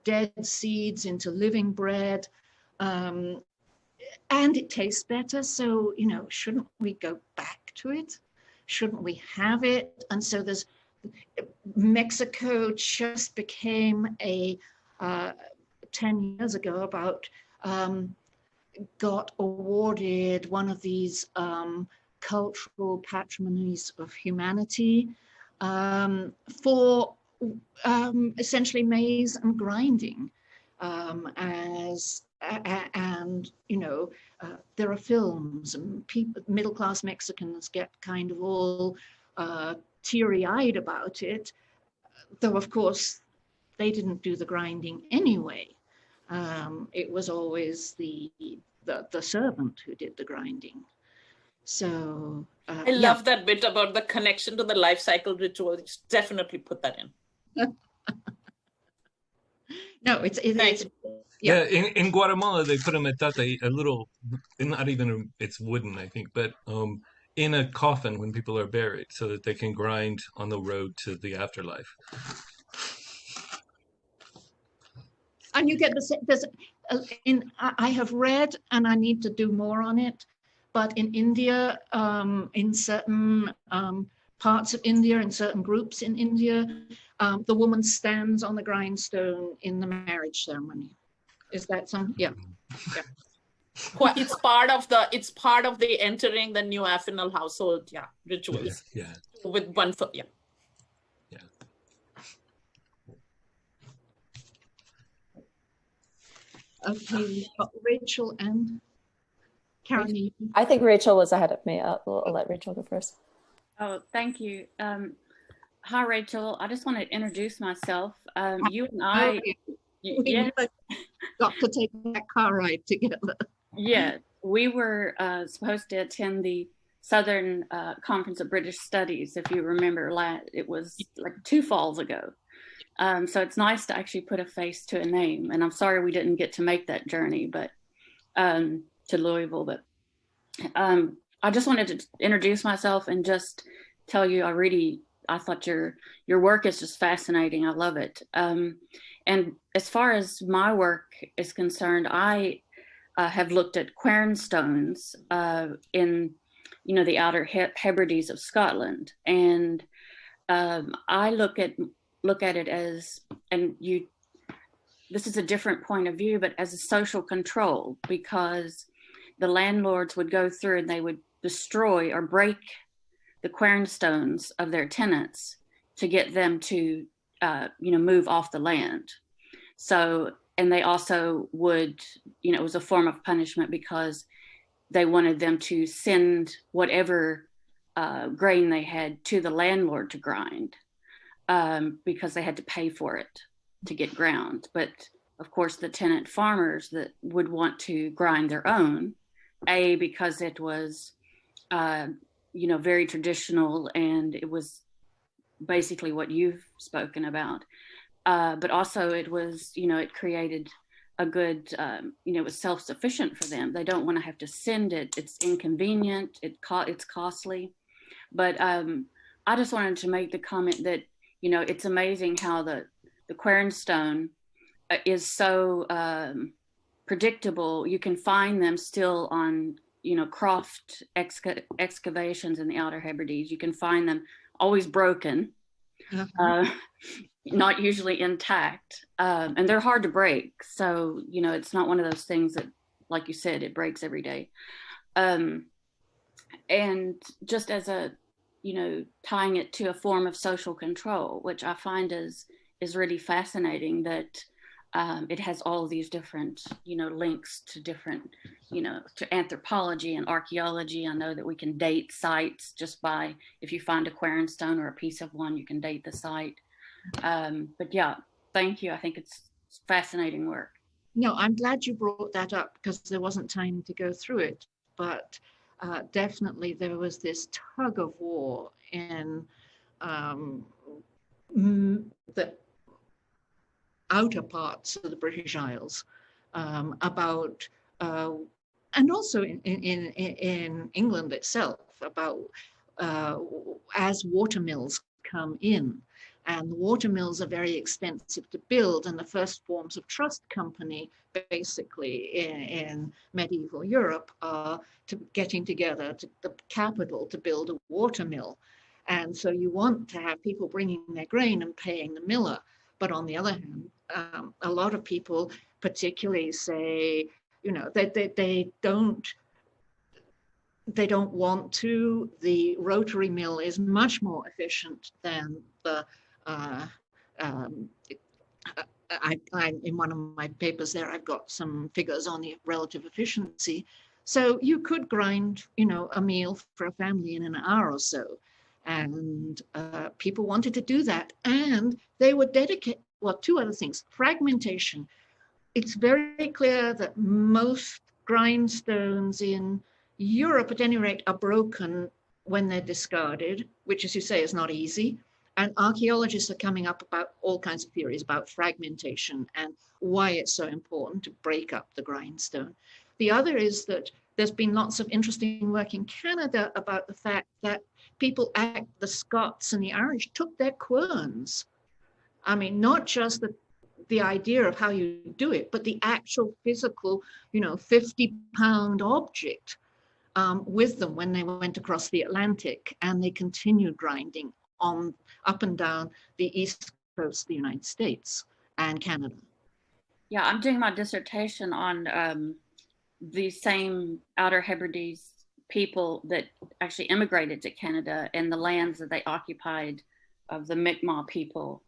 dead seeds into living bread. And it tastes better. So, shouldn't we go back to it? Shouldn't we have it? And so Mexico just became 10 years ago got awarded one of these cultural patrimonies of humanity for essentially maize and grinding. There are films, and middle-class Mexicans get kind of all teary-eyed about it, though of course they didn't do the grinding anyway. It was always the servant who did the grinding. So I love that bit about the connection to the life cycle ritual. Definitely put that in. No, it's Thank yeah. In Guatemala, they put a metate, a little, not even, it's wooden, I think, but in a coffin when people are buried so that they can grind on the road to the afterlife. And you get there's I have read, and I need to do more on it, but in India, in certain parts of India, in certain groups in India, the woman stands on the grindstone in the marriage ceremony. Is that some? Yeah. Yeah. Well, it's part of the entering the new affinal household, rituals. Yeah. With one foot, Yeah. Okay, Rachel and Karen. I think Rachel was ahead of me. I'll let Rachel go first. Oh, thank you. Hi, Rachel. I just want to introduce myself. You and I, We got to take that car ride together. Yeah, we were supposed to attend the Southern Conference of British Studies, if you remember. It was like 2 falls ago. So it's nice to actually put a face to a name. And I'm sorry we didn't get to make that journey, but to Louisville. But I just wanted to introduce myself and just tell you I thought your work is just fascinating. I love it. And as far as my work is concerned, I have looked at quernstones in, the Outer Hebrides of Scotland, and I look at it as, this is a different point of view, but as a social control, because the landlords would go through and they would destroy or break the quernstones of their tenants to get them to, move off the land. So, and they also would, it was a form of punishment because they wanted them to send whatever grain they had to the landlord to grind, because they had to pay for it to get ground. But of course, the tenant farmers that would want to grind their own, because it was, very traditional, and it was basically what you've spoken about. But also it was, it created a good, it was self-sufficient for them. They don't want to have to send it. It's inconvenient. It's costly. But I just wanted to make the comment that, it's amazing how the quernstone is so predictable. You can find them still on, croft excavations in the Outer Hebrides. You can find them always broken, not usually intact, and they're hard to break. So, it's not one of those things that, like you said, it breaks every day. And just as a, tying it to a form of social control, which I find is really fascinating, that it has all these different, links to different, to anthropology and archaeology. I know that we can date sites just by, if you find a quernstone or a piece of one, you can date the site. But yeah, thank you. I think it's fascinating work. No, I'm glad you brought that up because there wasn't time to go through it. But definitely there was this tug of war in the outer parts of the British Isles about, and also in England itself, about as water mills come in. And the water mills are very expensive to build, and the first forms of trust company, basically in medieval Europe, are getting together to the capital to build a water mill. And so you want to have people bringing their grain and paying the miller. But on the other hand, a lot of people particularly say, they don't want to. The rotary mill is much more efficient than the in one of my papers there, I've got some figures on the relative efficiency. So you could grind, a meal for a family in an hour or so. And people wanted to do that. And they would dedicate, well, 2 other things. Fragmentation. It's very clear that most grindstones in Europe, at any rate, are broken when they're discarded, which, as you say, is not easy. And archaeologists are coming up about all kinds of theories about fragmentation and why it's so important to break up the grindstone. The other is that there's been lots of interesting work in Canada about the fact that the Scots and the Irish took their querns. I mean, not just the idea of how you do it, but the actual physical, 50-pound object with them when they went across the Atlantic, and they continued grinding on up and down the east coast of the United States and Canada. Yeah, I'm doing my dissertation on the same Outer Hebrides people that actually immigrated to Canada and the lands that they occupied of the Mi'kmaq people,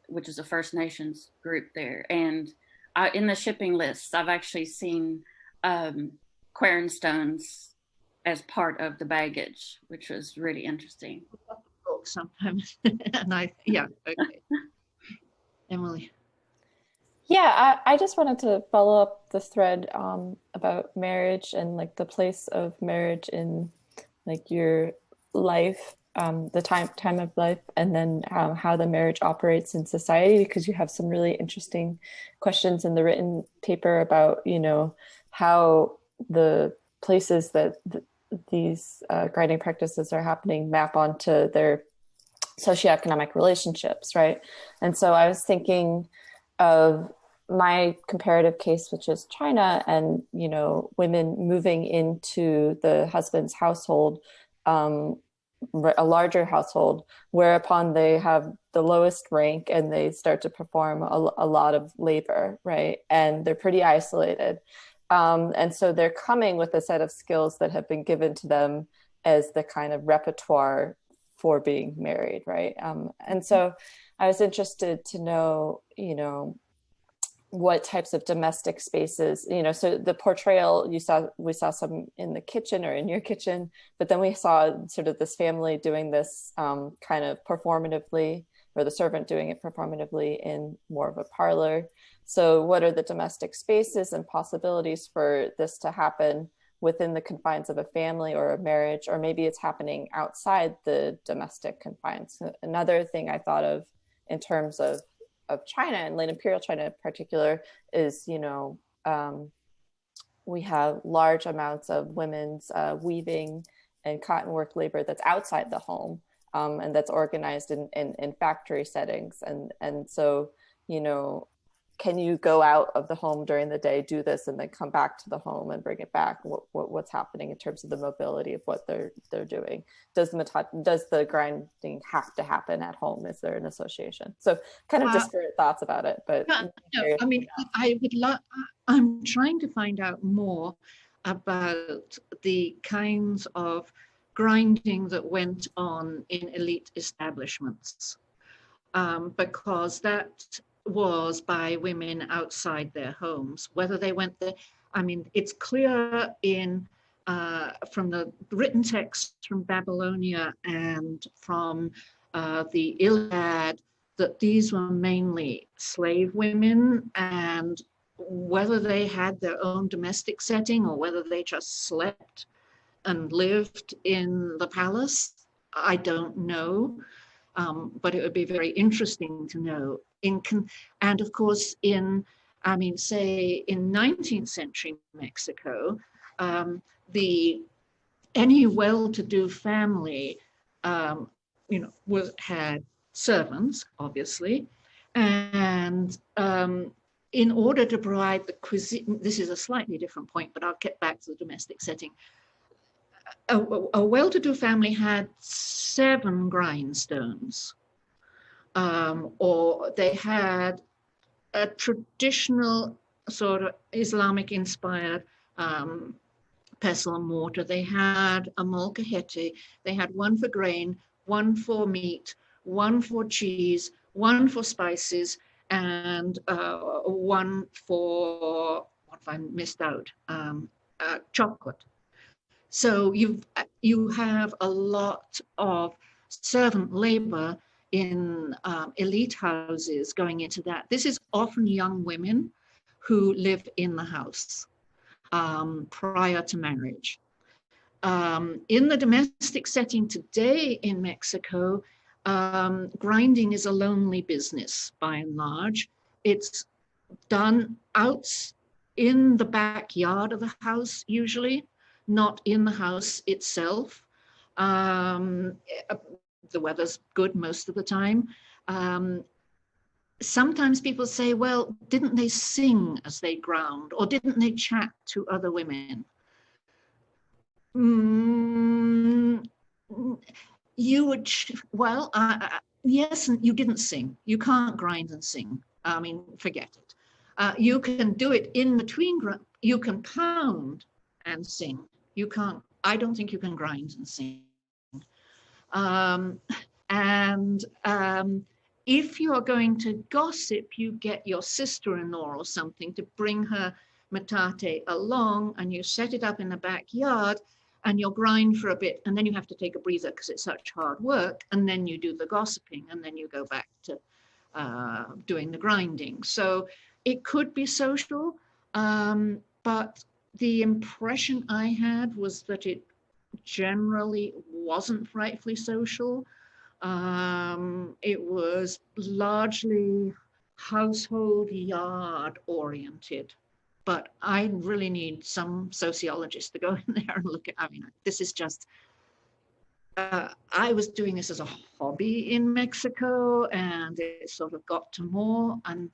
which is a First Nations group there. And in the shipping lists, I've actually seen quern stones as part of the baggage, which was really interesting. Sometimes, and okay. Emily. Yeah, I just wanted to follow up the thread about marriage and like the place of marriage in like your life, the time of life, and then how the marriage operates in society, because you have some really interesting questions in the written paper about, how the places that these grinding practices are happening map onto their socioeconomic relationships, right? And so I was thinking of my comparative case, which is China, and women moving into the husband's household, a larger household, whereupon they have the lowest rank and they start to perform a lot of labor, right? And they're pretty isolated. And so they're coming with a set of skills that have been given to them as the kind of repertoire for being married, right? And so I was interested to know, what types of domestic spaces, so the portrayal we saw some in the kitchen or in your kitchen, but then we saw sort of this family doing this kind of performatively, or the servant doing it performatively in more of a parlor. So what are the domestic spaces and possibilities for this to happen within the confines of a family or a marriage, or maybe it's happening outside the domestic confines? So another thing I thought of in terms of China, and late imperial China in particular, is, we have large amounts of women's weaving and cotton work labor that's outside the home, and that's organized in factory settings. And so, can you go out of the home during the day, do this, and then come back to the home and bring it back? What's happening in terms of the mobility of what they're doing? Does the grinding have to happen at home? Is there an association? So kind of disparate thoughts about it, but I mean, I'm trying to find out more about the kinds of grinding that went on in elite establishments, because that was by women outside their homes. Whether they went there, I mean, it's clear from the written texts from Babylonia and from the Iliad that these were mainly slave women, and whether they had their own domestic setting or whether they just slept and lived in the palace, I don't know. But it would be very interesting to know. And of course, say in 19th century Mexico, any well-to-do family, had servants, obviously, and in order to provide the cuisine, this is a slightly different point, but I'll get back to the domestic setting. A well-to-do family had 7 grindstones, or they had a traditional sort of Islamic-inspired pestle and mortar. They had a molcajete. They had one for grain, one for meat, one for cheese, one for spices, and one for, what have I missed out? Chocolate. So you have a lot of servant labor in elite houses going into that. This is often young women who live in the house prior to marriage. In the domestic setting today in Mexico, grinding is a lonely business by and large. It's done out in the backyard of the house, usually, not in the house itself. The weather's good most of the time. Sometimes people say, well, didn't they sing as they ground, or didn't they chat to other women? You would, well, yes, you didn't sing. You can't grind and sing. I mean, forget it. You can do it in between. You can pound and sing. You can't, I don't think you can grind and sing. If you're going to gossip, you get your sister-in-law or something to bring her metate along, and you set it up in the backyard, and you'll grind for a bit, and then you have to take a breather because it's such hard work, and then you do the gossiping, and then you go back to doing the grinding. So it could be social, but the impression I had was that it generally wasn't frightfully social. It was largely household yard oriented, but I really need some sociologist to go in there and look at, I mean, this is just, I was doing this as a hobby in Mexico, and it sort of got to more, and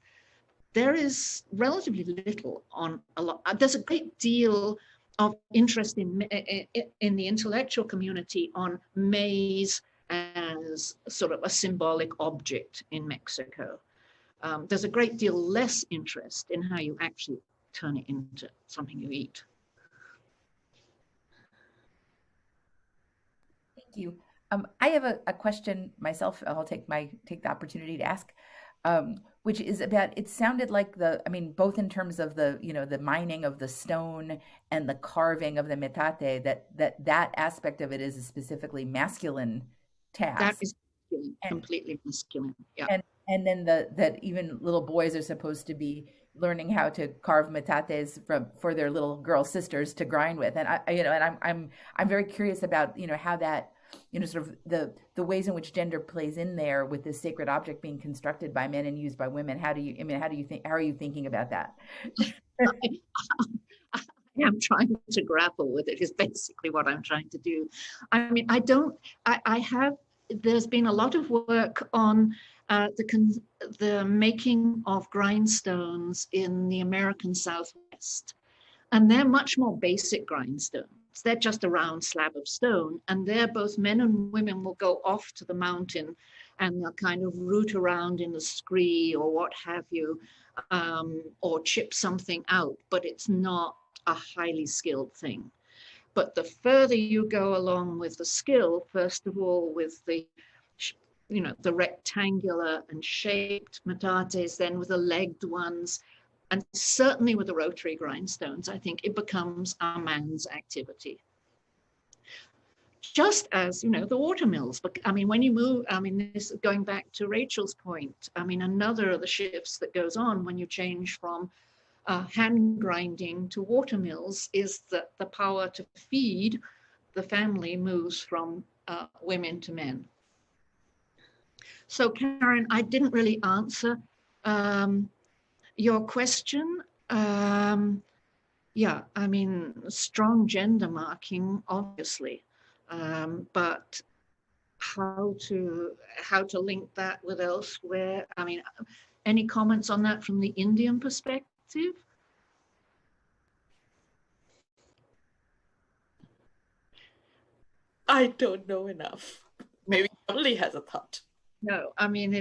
there is relatively little on a lot. There's a great deal of interest in the intellectual community on maize as sort of a symbolic object in Mexico. There's a great deal less interest in how you actually turn it into something you eat. Thank you. I have a question myself. I'll take the opportunity to ask, which is about, it sounded like I mean, both in terms of the, the mining of the stone and the carving of the metate, that aspect of it is a specifically masculine task. That is completely masculine. Yeah. And then that even little boys are supposed to be learning how to carve metates for their little girl sisters to grind with. And I'm very curious about, how that, sort of the ways in which gender plays in there with this sacred object being constructed by men and used by women. How are you thinking about that? I'm trying to grapple with it, is basically what I'm trying to do. I mean, there's been a lot of work on the making of grindstones in the American Southwest. And they're much more basic grindstones. They're just a round slab of stone. And there both men and women will go off to the mountain and they'll kind of root around in the scree or what have you, or chip something out, but it's not a highly skilled thing. But the further you go along with the skill, first of all, with the rectangular and shaped metates, then with the legged ones, and certainly with the rotary grindstones, I think it becomes a man's activity. Just as, the water mills. But I mean, when you move, I mean, this is going back to Rachel's point. I mean, another of the shifts that goes on when you change from hand grinding to water mills is that the power to feed the family moves from women to men. So Karen, I didn't really answer your question. Yeah, I mean, strong gender marking, obviously, but how to link that with elsewhere? I mean, any comments on that from the Indian perspective? I don't know enough. Maybe Emily has a thought. No, I mean,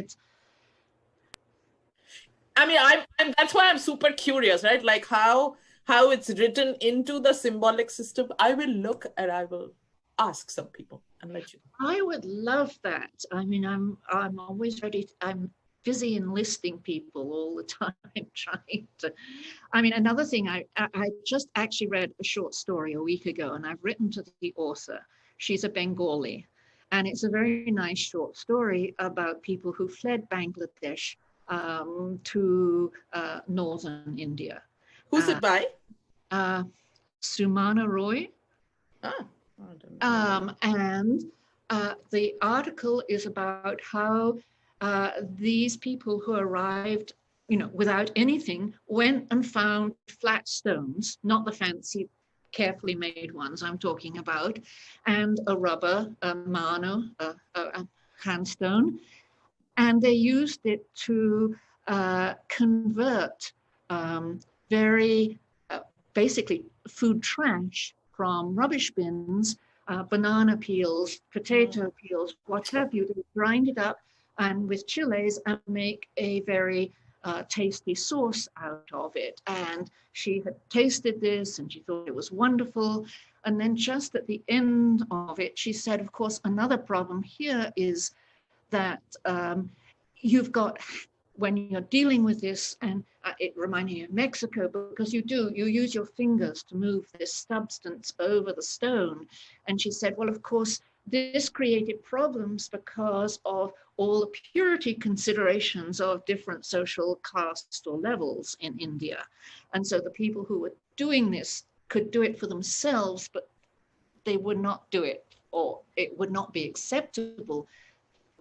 I'm that's why I'm super curious, right? Like how it's written into the symbolic system. I will look and I will ask some people and let you know. I would love that. I mean, I'm always ready. I'm busy enlisting people all the time, trying to. I mean, another thing, I just actually read a short story a week ago, and I've written to the author. She's a Bengali, and it's a very nice short story about people who fled Bangladesh to northern India. Who's it by? Sumana Roy. Ah, I don't know. the article is about how these people who arrived, without anything, went and found flat stones, not the fancy, carefully made ones I'm talking about, and a rubber, a mano, a handstone, and they used it to convert very basically food trash from rubbish bins, banana peels, potato peels, what have you. They grind it up and with chiles and make a very tasty sauce out of it. And she had tasted this and she thought it was wonderful. And then just at the end of it, she said, of course, another problem here is that you've got, when you're dealing with this, and it reminded me of Mexico, because you use your fingers to move this substance over the stone. And she said, well, of course, this created problems because of all the purity considerations of different social castes or levels in India. And so the people who were doing this could do it for themselves, but they would not do it, or it would not be acceptable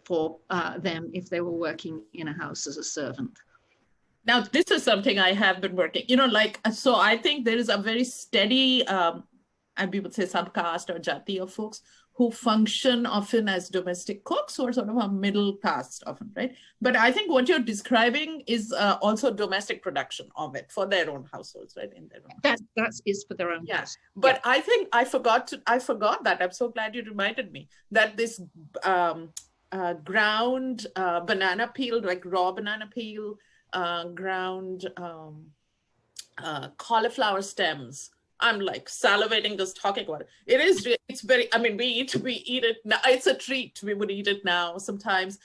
for them if they were working in a house as a servant. Now, this is something I have been working, so I think there is a very steady, and we would say subcaste or jati of folks who function often as domestic cooks or sort of a middle caste often, right? But I think what you're describing is also domestic production of it for their own households, right? In their own that is for their own house. But yeah. I think I forgot that. I'm so glad you reminded me that this ground banana peel, like raw banana peel, ground cauliflower stems. I'm like salivating just talking about it. It is, it's very, we eat it now. It's a treat. We would eat it now sometimes.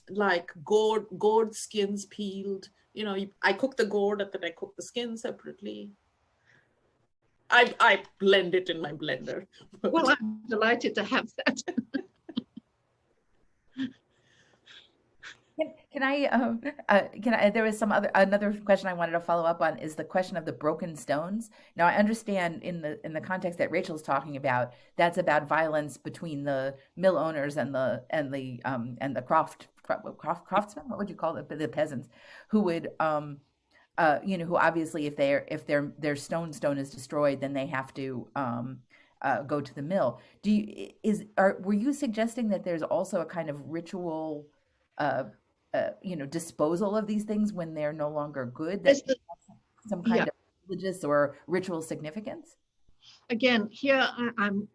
Like gourd skins peeled. I cook the gourd and then I cook the skin separately. I blend it in my blender. Well, I'm delighted to have that. Can I, there was another question I wanted to follow up on, is the question of the broken stones. Now I understand in the context that Rachel's talking about, that's about violence between the mill owners and the craftsmen, what would you call it? The peasants who would, who obviously if their stone is destroyed, then they have to, go to the mill. Were you suggesting that there's also a kind of ritual, disposal of these things when they're no longer good, that some kind of religious or ritual significance? Again, here I'm,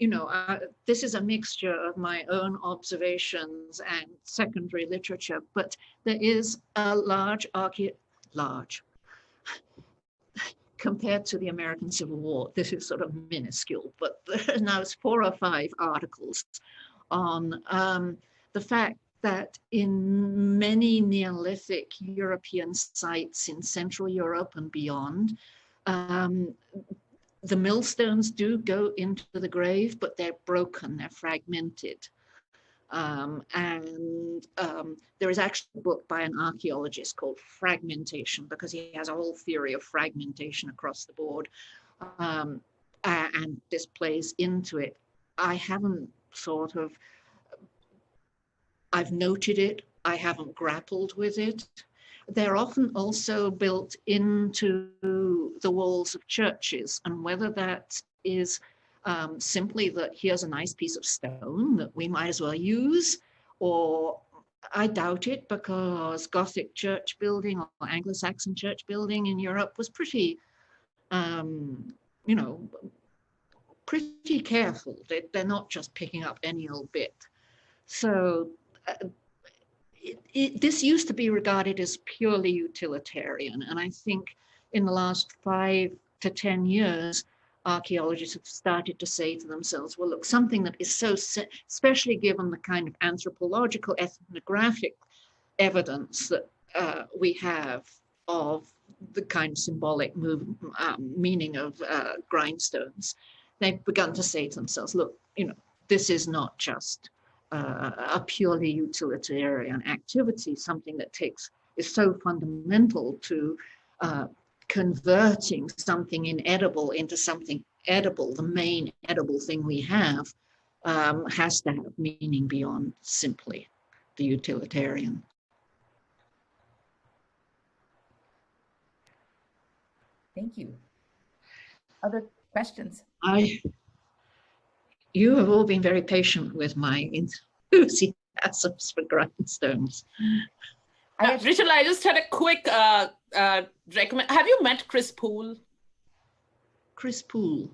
this is a mixture of my own observations and secondary literature, but there is a large compared to the American Civil War, this is sort of minuscule, but there's now 4 or 5 articles on the fact that in many Neolithic European sites in Central Europe and beyond, the millstones do go into the grave, but they're broken, they're fragmented. There is actually a book by an archaeologist called Fragmentation, because he has a whole theory of fragmentation across the board. And this plays into it. I haven't I've noted it, I haven't grappled with it. They're often also built into the walls of churches, and whether that is simply that here's a nice piece of stone that we might as well use, or I doubt it, because Gothic church building or Anglo-Saxon church building in Europe was pretty, pretty careful. They're not just picking up any old bit. So this used to be regarded as purely utilitarian, and I think in the last 5 to 10 years, archaeologists have started to say to themselves, well, look, something that is so, especially given the kind of anthropological, ethnographic evidence that we have of the kind of symbolic meaning of grindstones, they've begun to say to themselves, look, this is not just a purely utilitarian activity, something that is so fundamental to converting something inedible into something edible, the main edible thing we have, has to have meaning beyond simply the utilitarian. Thank you. Other questions? You have all been very patient with my enthusiasms for grindstones. Rachel, I just had a quick recommend. Have you met Chris Poole? Chris Poole.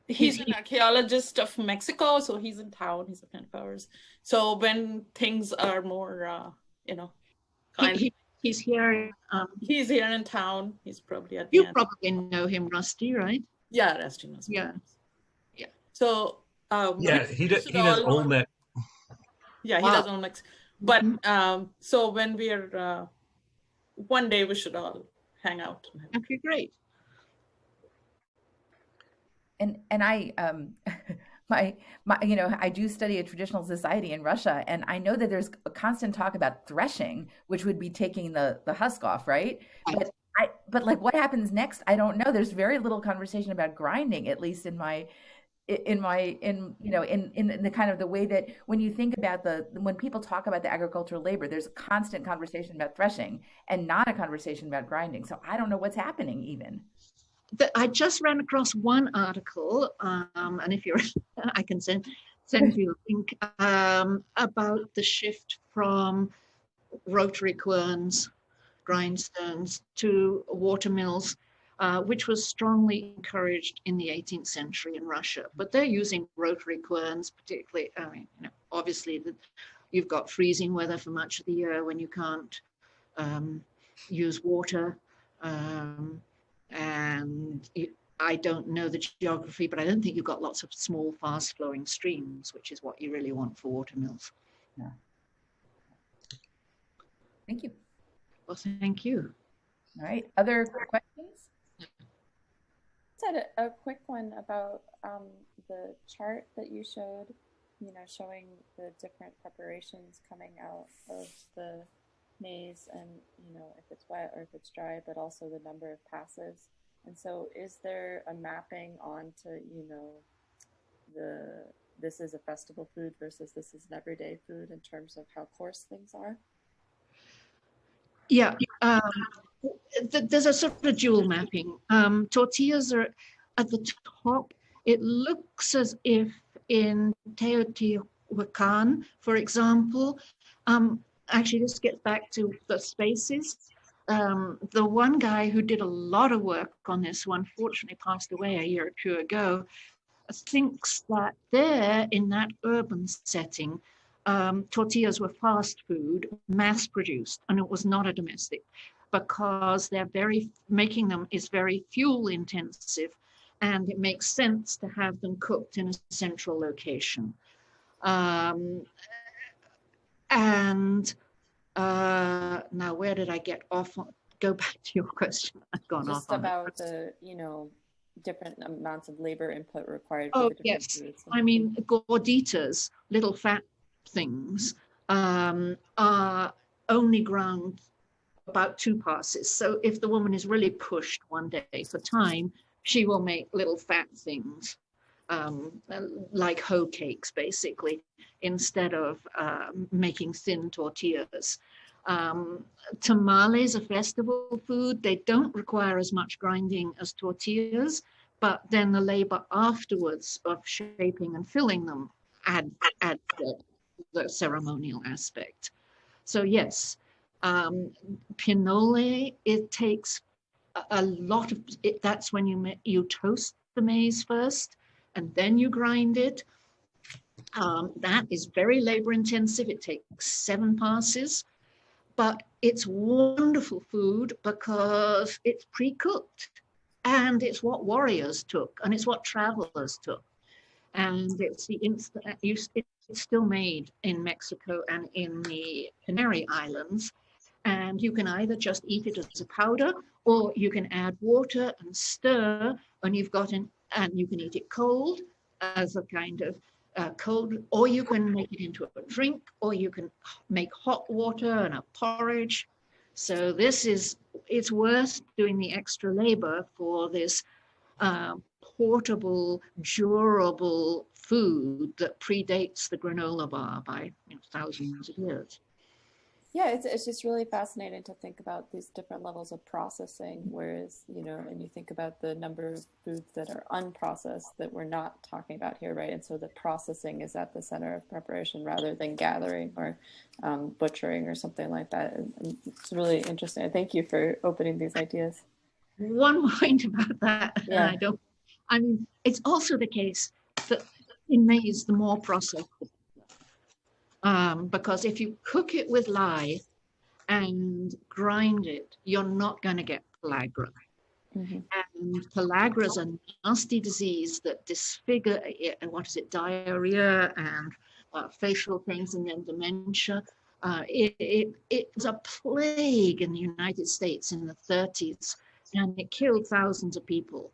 He's an archaeologist of Mexico, so he's in town. He's a friend of ours. So when things are more, he's here. He's here in town. He's probably at. You probably know him, Rusty, right? Yeah, Rusty knows. Yeah. So. Yeah, he does own that. Yeah, he does own Mexico. But so when we're one day, we should all hang out. Okay, great. And I my I do study a traditional society in Russia, and I know that there's a constant talk about threshing, which would be taking the husk off, right? But like what happens next, I don't know. There's very little conversation about grinding, at least in the kind of the way that when you think about when people talk about the agricultural labor, there's a constant conversation about threshing and not a conversation about grinding. So I don't know what's happening even. I just ran across one article, and if you're, I can send you a link, about the shift from rotary querns, grindstones, to water mills, which was strongly encouraged in the 18th century in Russia. But they're using rotary querns, particularly, obviously you've got freezing weather for much of the year when you can't use water. And I don't know the geography, but I don't think you've got lots of small, fast-flowing streams, which is what you really want for water mills. Yeah. Thank you. Well, thank you. All right. Other questions? I had a quick one about the chart that you showed, showing the different preparations coming out of the maize, and if it's wet or if it's dry, but also the number of passes. And so is there a mapping onto this is a festival food versus this is an everyday food in terms of how coarse things are? Yeah, there's a sort of dual mapping. Tortillas are at the top. It looks as if in Teotihuacan, for example, actually, this gets back to the spaces. The one guy who did a lot of work on this, who unfortunately passed away a year or two ago, thinks that there, in that urban setting, tortillas were fast food, mass-produced, and it was not a domestic, because making them is very fuel-intensive, and it makes sense to have them cooked in a central location. Now where did I get off? Go back to your question. I've gone off. Just about the, different amounts of labor input required. Oh, yes. Foods. I mean, gorditas, little fat things, are only ground about 2 passes. So if the woman is really pushed one day for time, she will make little fat things, like hoe cakes, basically, instead of making thin tortillas. Tamales, a festival food, they don't require as much grinding as tortillas, but then the labor afterwards of shaping and filling them add the ceremonial aspect. So yes, pinole, it takes a lot of it. That's when you toast the maize first and then you grind it. That is very labor intensive. It takes 7 passes, but it's wonderful food because it's pre-cooked, and it's what warriors took, and it's what travelers took, and it's still made in Mexico and in the Canary Islands. And you can either just eat it as a powder, or you can add water and stir, and you can eat it cold as a kind of cold, or you can make it into a drink, or you can make hot water and a porridge. So it's worth doing the extra labor for this portable, durable food that predates the granola bar by thousands of years. Yeah, it's just really fascinating to think about these different levels of processing, whereas, and you think about the number of foods that are unprocessed that we're not talking about here, right? And so the processing is at the center of preparation rather than gathering or butchering or something like that. And it's really interesting. Thank you for opening these ideas. One point about that, Yeah. It's also the case that in maize, the more processed, because if you cook it with lye and grind it, you're not going to get pellagra. Mm-hmm. And pellagra is a nasty disease that disfigure, diarrhea and facial things, and then dementia. It was a plague in the United States in the 30s, and it killed thousands of people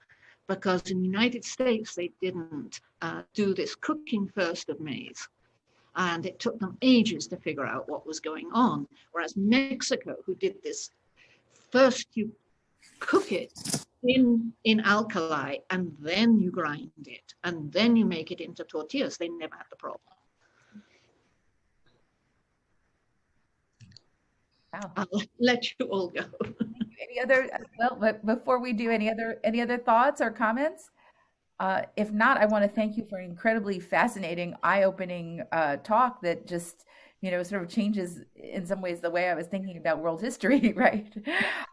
because in the United States, they didn't do this cooking first of maize. And it took them ages to figure out what was going on. Whereas Mexico, who did this, first you cook it in alkali, and then you grind it, and then you make it into tortillas. They never had the problem. Wow. I'll let you all go. Any other, but before we do, any other thoughts or comments? If not, I want to thank you for an incredibly fascinating, eye-opening talk that just, sort of changes in some ways the way I was thinking about world history, right?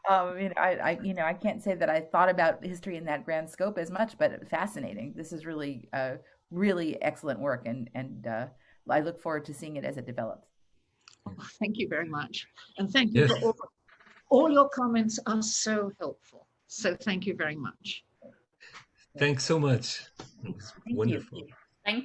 I can't say that I thought about history in that grand scope as much, but fascinating. This is really, really excellent work, and I look forward to seeing it as it develops. Oh, thank you very much. And thank you for all your comments are so helpful. So thank you very much. Thanks so much. Thank Wonderful. you. Thank you.